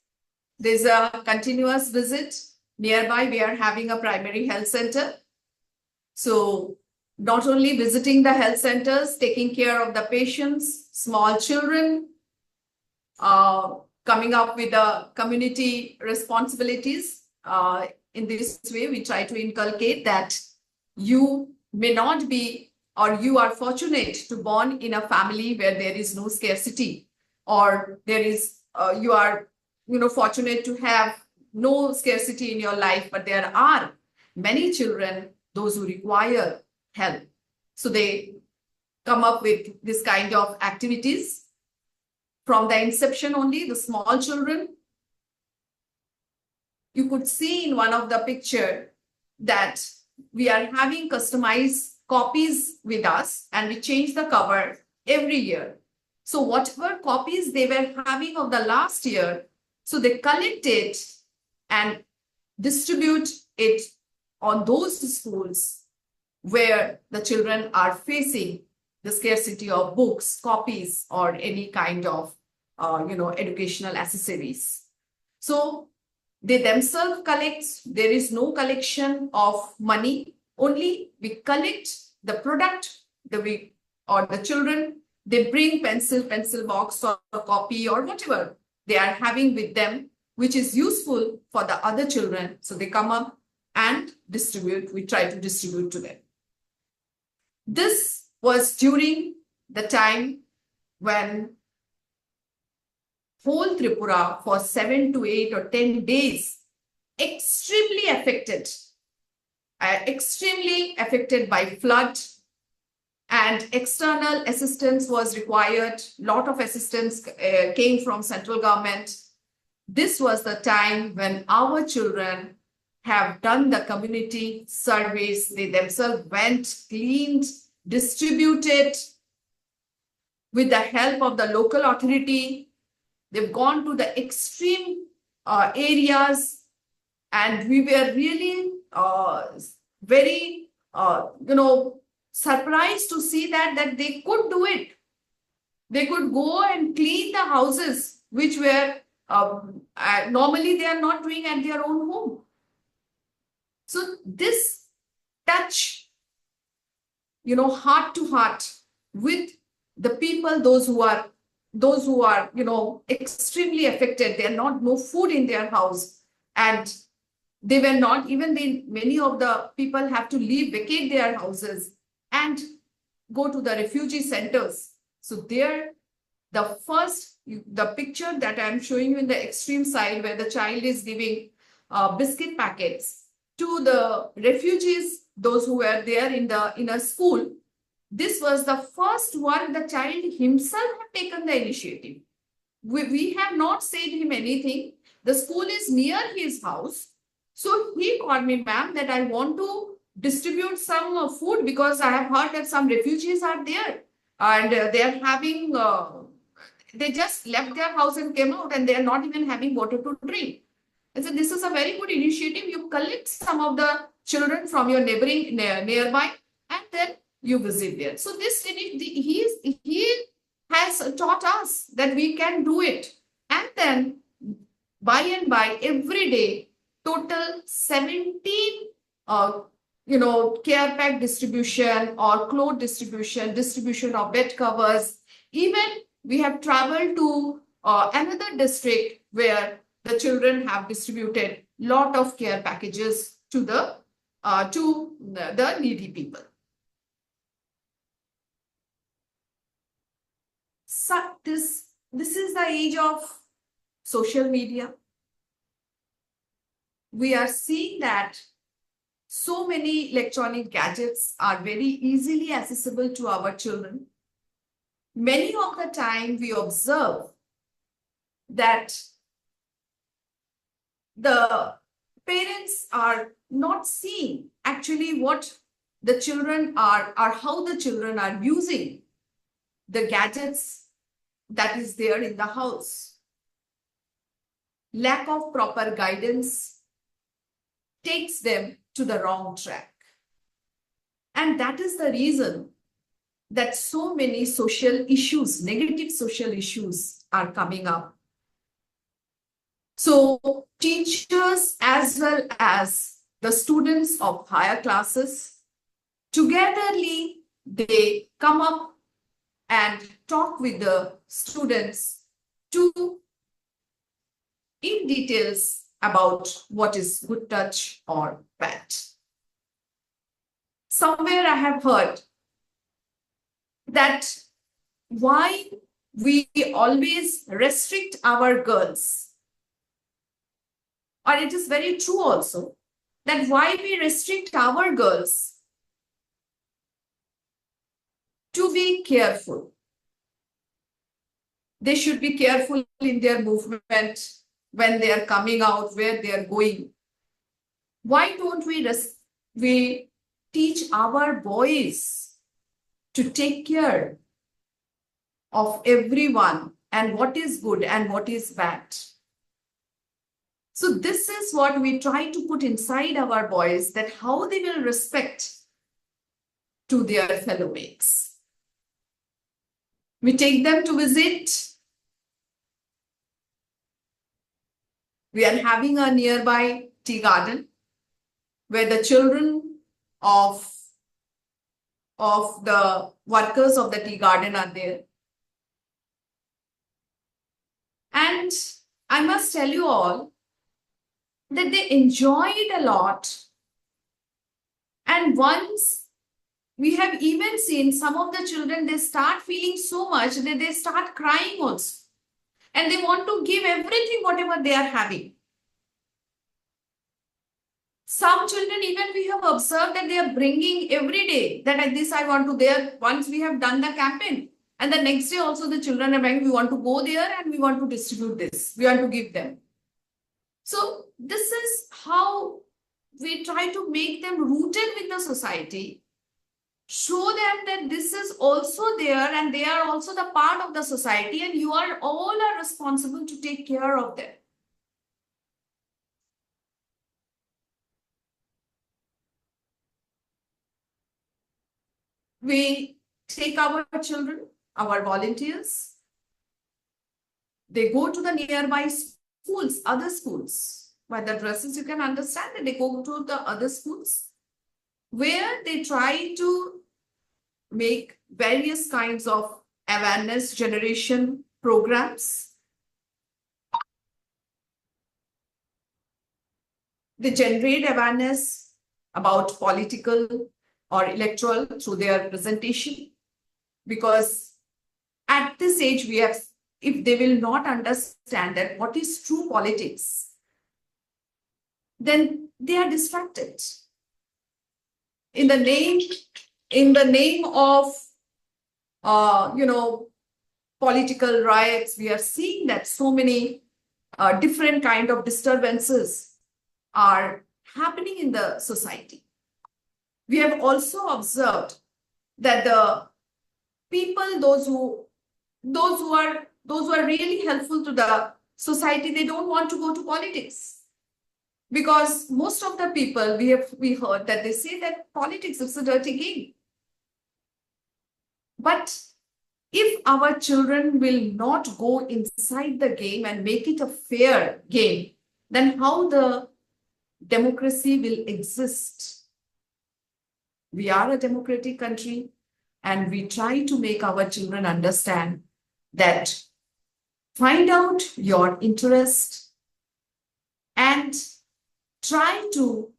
there's a continuous visit. Nearby, we are having a primary health center. So not only visiting the health centers, taking care of the patients, small children, coming up with the community responsibilities. In this way, we try to inculcate that you may not be, or you are fortunate to born in a family where there is no scarcity. or there is you are fortunate to have no scarcity in your life, but there are many children, those who require help. So they come up with this kind of activities from the inception only, the small children. You could see in one of the picture that we are having customized copies with us, and we change the cover every year. So whatever copies they were having of the last year, so they collect it and distribute it on those schools where the children are facing the scarcity of books, copies, or any kind of educational accessories. So they themselves collect. There is no collection of money. Only we collect the product or the children. They bring pencil box or a copy or whatever they are having with them, which is useful for the other children. So they come up and distribute. We try to distribute to them. This was during the time when whole Tripura for 7 to 8 or 10 days extremely affected by flood, and external assistance was required. Lot of assistance came from central government. This was the time when our children have done the community service. They themselves went, cleaned, distributed with the help of the local authority. They've gone to the extreme areas, and we were really very, surprised to see that they could do it. They could go and clean the houses, which were normally they are not doing at their own home. So this touch, heart to heart with the people, those who are extremely affected. They are no food in their house, and they were not even many of the people have to vacate their houses and go to the refugee centers. So there, the picture that I'm showing you in the extreme side, where the child is giving biscuit packets to the refugees, those who were there in a school. This was the first one. The child himself had taken the initiative. We have not said him anything. The school is near his house. So he called me, ma'am, that I want to distribute some food because I have heard that some refugees are there, and they are having, they just left their house and came out, and they are not even having water to drink. I said, this is a very good initiative. You collect some of the children from your nearby, and then you visit there. So this, he has taught us that we can do it. And then by and by, every day, total 17 care pack distribution or cloth distribution of bed covers. Even we have traveled to another district where the children have distributed lot of care packages to the needy people. So this is the age of social media. We are seeing that so many electronic gadgets are very easily accessible to our children. Many of the time we observe that the parents are not seeing actually what the children are, or how the children are using the gadgets that is there in the house. Lack of proper guidance takes them to the wrong track. And that is the reason that so many social issues, negative social issues are coming up. So teachers as well as the students of higher classes, togetherly they come up and talk with the students in details about what is good touch or bad. Somewhere I have heard that why we always restrict our girls. Or it is very true also that why we restrict our girls to be careful. They should be careful in their movement when they are coming out, where they are going. Why don't we teach our boys to take care of everyone and what is good and what is bad? So this is what we try to put inside our boys, that how they will respect to their fellow mates. We take them to visit. We are having a nearby tea garden where the children of the workers of the tea garden are there. And I must tell you all that they enjoy it a lot. And once we have even seen some of the children, they start feeling so much that they start crying also. And they want to give everything, whatever they are having. Some children, even we have observed that they are bringing every day that at this I want to there. Once we have done the campaign, and the next day also the children are bringing, we want to go there and we want to distribute this. We want to give them. So this is how we try to make them rooted with the society, show them that this is also there and they are also the part of the society, and you are all are responsible to take care of them. We take our children, our volunteers, they go to the nearby schools, other schools. By the dresses, you can understand that they go to the other schools where they try to make various kinds of awareness generation programs. They generate awareness about political or electoral through their presentation, because at this age we have, if they will not understand that what is true politics, then they are distracted. In the name of political riots, we are seeing that so many different kind of disturbances are happening in the society. We have also observed that the people, those who are really helpful to the society, they don't want to go to politics, because most of the people we heard that they say that politics is a dirty game. But if our children will not go inside the game and make it a fair game, then how the democracy will exist? We are a democratic country, and we try to make our children understand that find out your interest and try to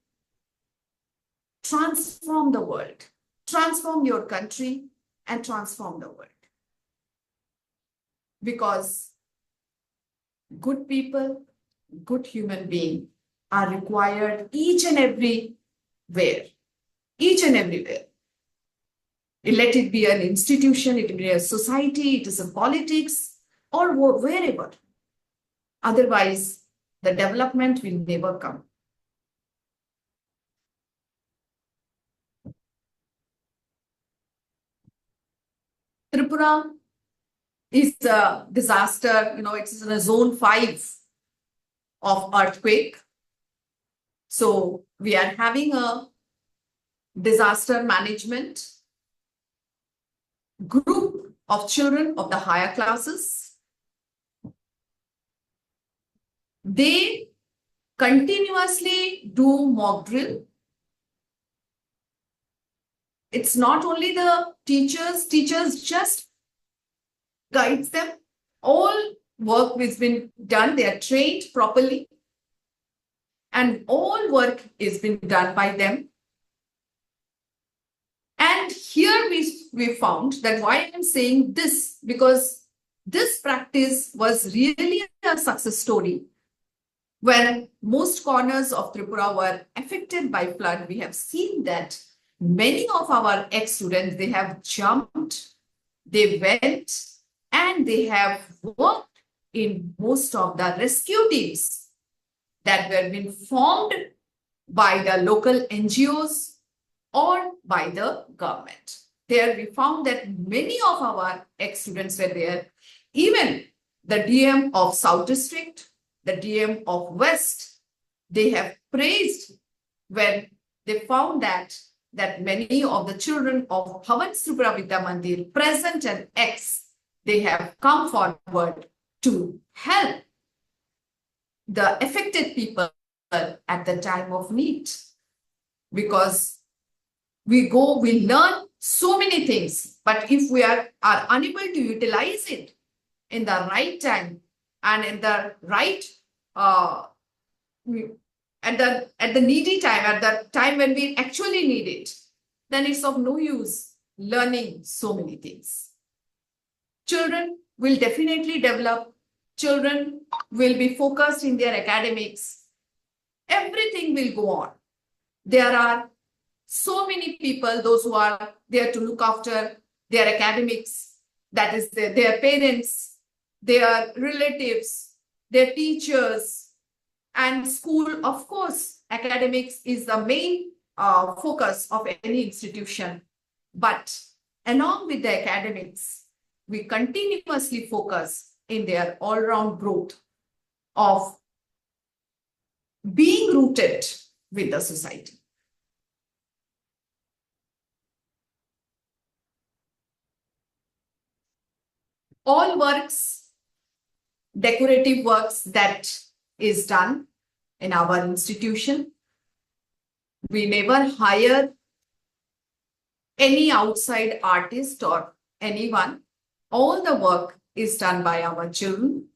transform the world, transform your country and transform the world. Because good people, good human beings are required each and everywhere. Each and everywhere. Let it be an institution, it be a society, it is a politics, or wherever. Otherwise, the development will never come. Tripura is a disaster, it's in a zone 5 of earthquake. So we are having a disaster management group of children of the higher classes. They continuously do mock drill. It's not only the teachers just guides them. All work has been done. They are trained properly. And all work is been done by them. And here we found that why I'm saying this, because this practice was really a success story. When most corners of Tripura were affected by flood, we have seen that many of our ex-students, they have jumped, they went, and they have worked in most of the rescue teams that were being formed by the local NGOs or by the government. There we found that many of our ex-students were there. Even the DM of South District, the DM of West, they have praised when they found that many of the children of Bhavan Tripura Vidya Mandir, present and ex, they have come forward to help the affected people at the time of need. Because we learn so many things, but if we are unable to utilize it in the right time and in the right, at the needy time, at the time when we actually need it, then it's of no use learning so many things. Children will definitely develop. Children will be focused in their academics. Everything will go on. There are so many people, those who are there to look after their academics, that is their parents, their relatives, their teachers, and school. Of course, academics is the main focus of any institution. But along with the academics, we continuously focus in their all-round growth of being rooted with the society. All works, decorative works that is done in our institution, we never hire any outside artist or anyone. All the work is done by our children.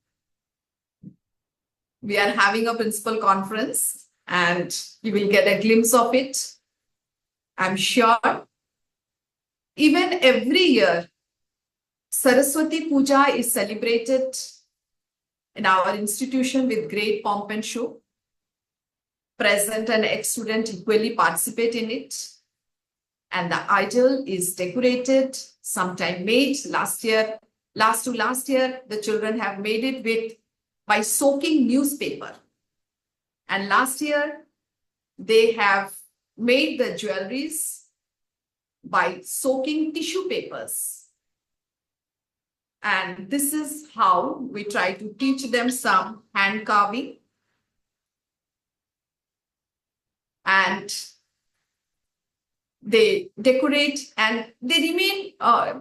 We are having a principal conference and you will get a glimpse of it, I'm sure. Even every year, Saraswati Puja is celebrated in our institution with great pomp and show. Present and ex-student equally participate in it. And the idol is decorated, sometime made last year. Last year, the children have made it by soaking newspaper. And last year, they have made the jewelries by soaking tissue papers. And this is how we try to teach them some hand carving. And they decorate and they remain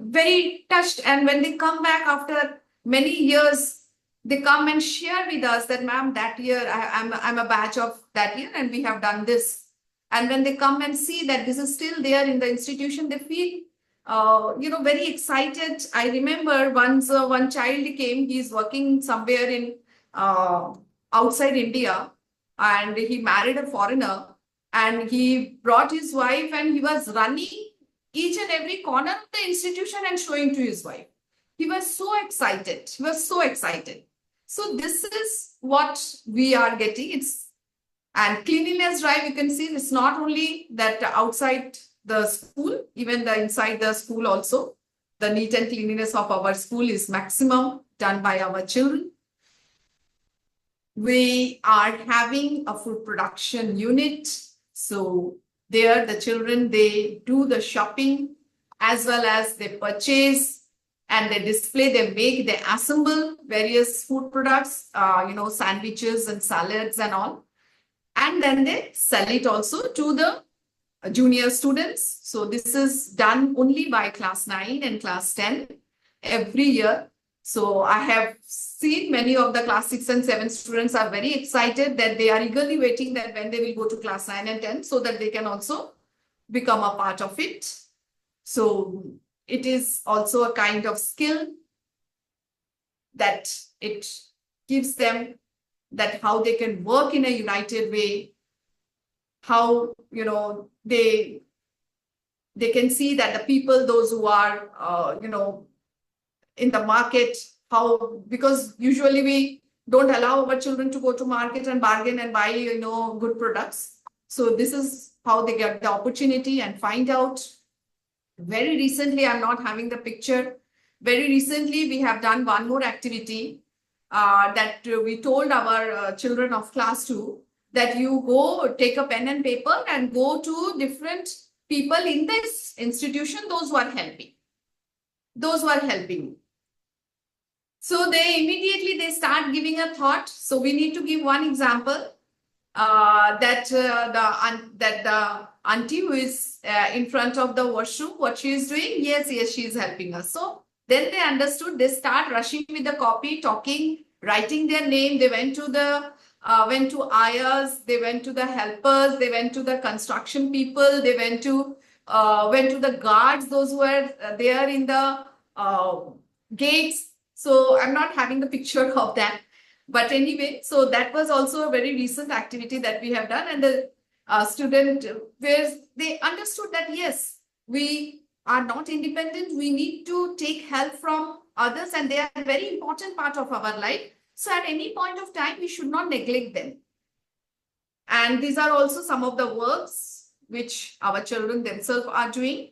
very touched. And when they come back after many years, they come and share with us that, ma'am, that year I'm a batch of that year and we have done this. And when they come and see that this is still there in the institution, they feel very excited. I remember once one child came, he's working somewhere in outside India, and he married a foreigner, and he brought his wife and he was running each and every corner of the institution and showing to his wife. He was so excited. He was so excited. So this is what we are getting. And cleanliness drive, you can see it's not only that outside the school, even the inside the school also. The neat and cleanliness of our school is maximum done by our children. We are having a food production unit. So there the children, they do the shopping as well as they purchase and they display, they make, they assemble various food products, sandwiches and salads and all. And then they sell it also to the junior students. So this is done only by class 9 and class 10 every year. So I have seen many of the class 6 and 7 students are very excited that they are eagerly waiting that when they will go to class 9 and 10 so that they can also become a part of it. So it is also a kind of skill that it gives them, that how they can work in a united way, how, they can see that the people, those who are, in the market, how, because usually we don't allow our children to go to market and bargain and buy, good products. So this is how they get the opportunity and find out. Very recently, I'm not having the picture. Very recently, we have done one more activity that we told our children of class 2 that you go take a pen and paper and go to different people in this institution, those who are helping. Those who are helping. So they start giving a thought. So we need to give one example that the auntie who is in front of the washroom, what she is doing? Yes, she is helping us. So then they understood. They start rushing with the copy, talking, writing their name. They went to ayahs, they went to the helpers, they went to the construction people, they went to the guards, those who were there in the gates. So I'm not having the picture of that. But anyway, so that was also a very recent activity that we have done. And the student, where they understood that, yes, we are not independent. We need to take help from others, and they are a very important part of our life. So at any point of time, we should not neglect them. And these are also some of the works which our children themselves are doing.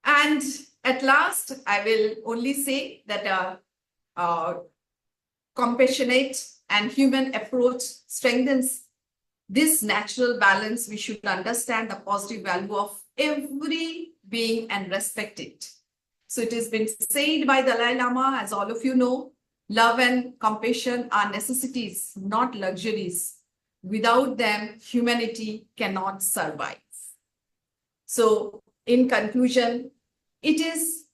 And at last, I will only say that a compassionate and human approach strengthens this natural balance. We should understand the positive value of every being and respect it. So it has been said by Dalai Lama, as all of you know, love and compassion are necessities, not luxuries. Without them, humanity cannot survive. So in conclusion, it is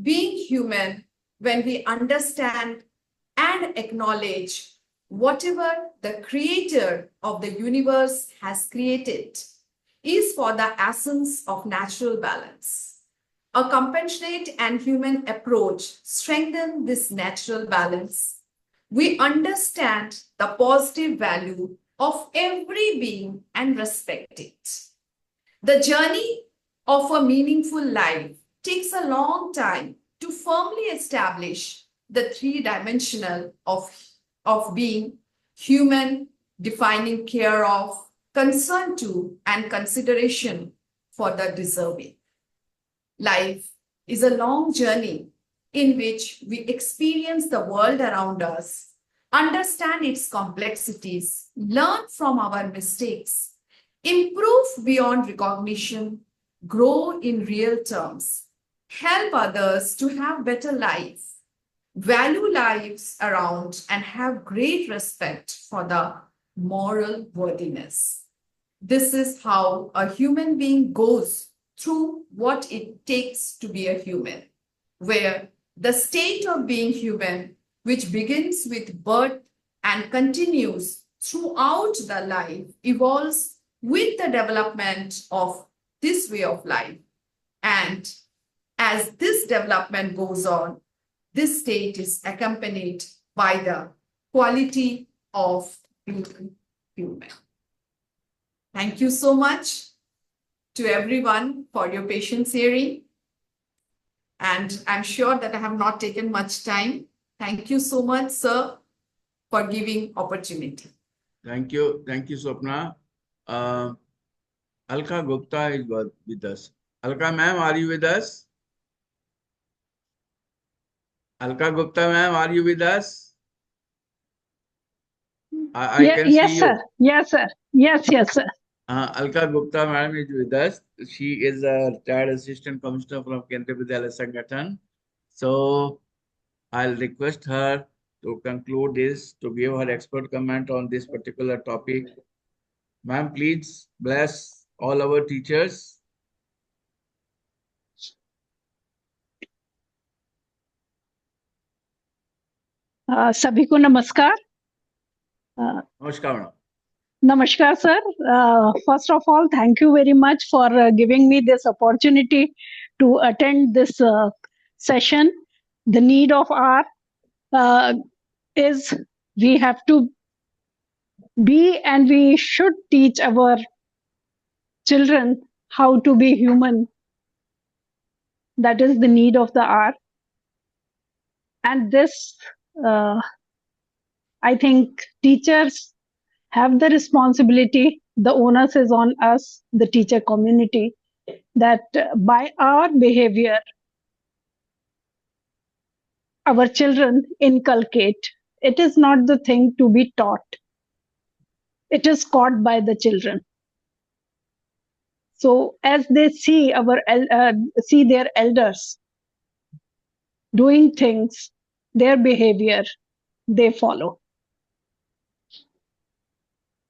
being human when we understand and acknowledge whatever the creator of the universe has created is for the essence of natural balance. A compassionate and human approach strengthens this natural balance. We understand the positive value of every being and respect it. The journey of a meaningful life takes a long time to firmly establish the three-dimensional of being human, defining care of, concern to, and consideration for the deserving. Life is a long journey in which we experience the world around us, understand its complexities, learn from our mistakes, improve beyond recognition, grow in real terms, help others to have better life, value lives around, and have great respect for the moral worthiness. This is how a human being goes through what it takes to be a human, where the state of being human, which begins with birth and continues throughout the life, evolves with the development of this way of life. And as this development goes on, this state is accompanied by the quality of being human. Thank you so much to everyone for your patience hearing. And I'm sure that I have not taken much time. Thank you so much, sir, for giving opportunity. Thank you, Swapna. Alka Gupta is with us. Alka ma'am, are you with us? Alka Gupta ma'am, are you with us? I can yes, see you. sir. Yes, sir. Yes, sir. Alka Gupta madam is with us. She is a retired assistant commissioner from Kendriya Vidyalaya Sangathan. So I'll request her to conclude this, to give her expert comment on this particular topic. Ma'am, please bless all our teachers. सभी को नमस्कार. Namaskar, madam. Namaskar, sir. First of all, thank you very much for giving me this opportunity to attend this session. The need of our is we have to be and we should teach our children how to be human That is the need of the hour. And this, I think teachers have the responsibility. The onus is on us, the teacher community, that by our behavior, our children inculcate. It is not the thing to be taught. It is caught by the children. So as they see see their elders doing things, their behavior, they follow.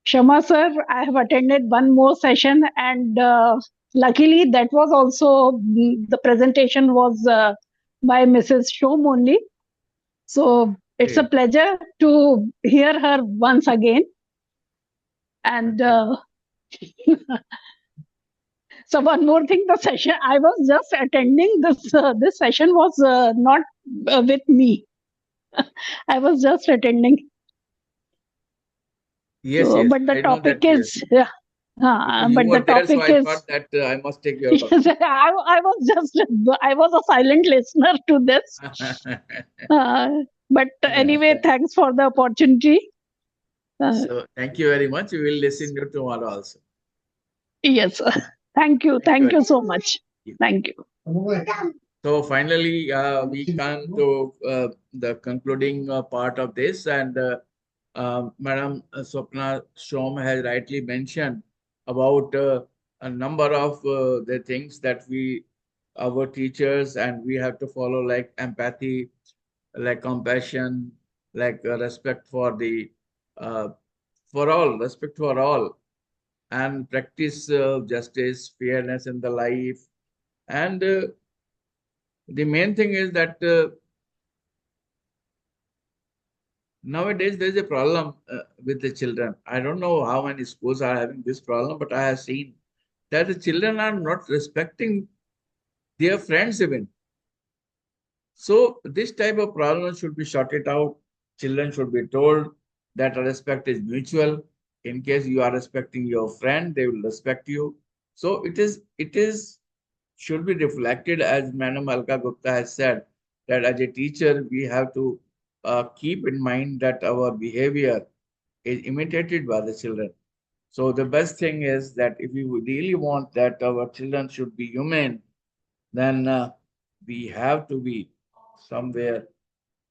Shama sir, I have attended one more session, and luckily that was also the presentation was by Mrs. Shom only. So it's a pleasure to hear her once again. And so one more thing, the session I was just attending, this session was not with me. I was just attending. Yes, So, yes. but the I know topic that, is, but you were the there, so topic I is, thought that I must take your yes, I was a silent listener to this. But anyway, thanks for the opportunity. So thank you very much. We will listen to you tomorrow also. Yes, sir. Thank you. Thank you so much. Thank you. So finally, we come to the concluding part of this, and Madam Swapna Shom has rightly mentioned about a number of the things that our teachers and we have to follow, like empathy, like compassion, like respect for respect for all, and practice justice, fairness in the life, and the main thing is that nowadays there is a problem with the children. I don't know how many schools are having this problem, but I have seen that the children are not respecting their friends even. So this type of problem should be sorted out. Children should be told that respect is mutual. In case you are respecting your friend, they will respect you. So it should be reflected, as Madam Alka Gupta has said, that as a teacher, we have to keep in mind that our behavior is imitated by the children. So the best thing is that if we really want that our children should be human, then we have to be somewhere.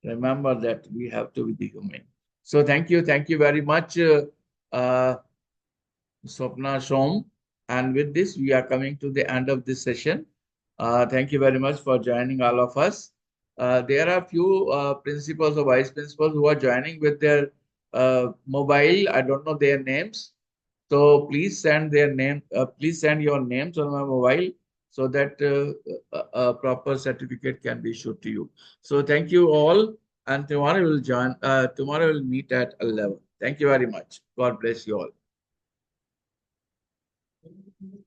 Remember that we have to be human. So thank you very much, Swapna Shom. And with this, we are coming to the end of this session. Thank you very much for joining all of us. There are few principals or vice principals who are joining with their mobile. I don't know their names. So please send their name. Please send your names on my mobile so that a proper certificate can be issued to you. So thank you all. And tomorrow we'll join. Tomorrow we'll meet at 11. Thank you very much. God bless you all.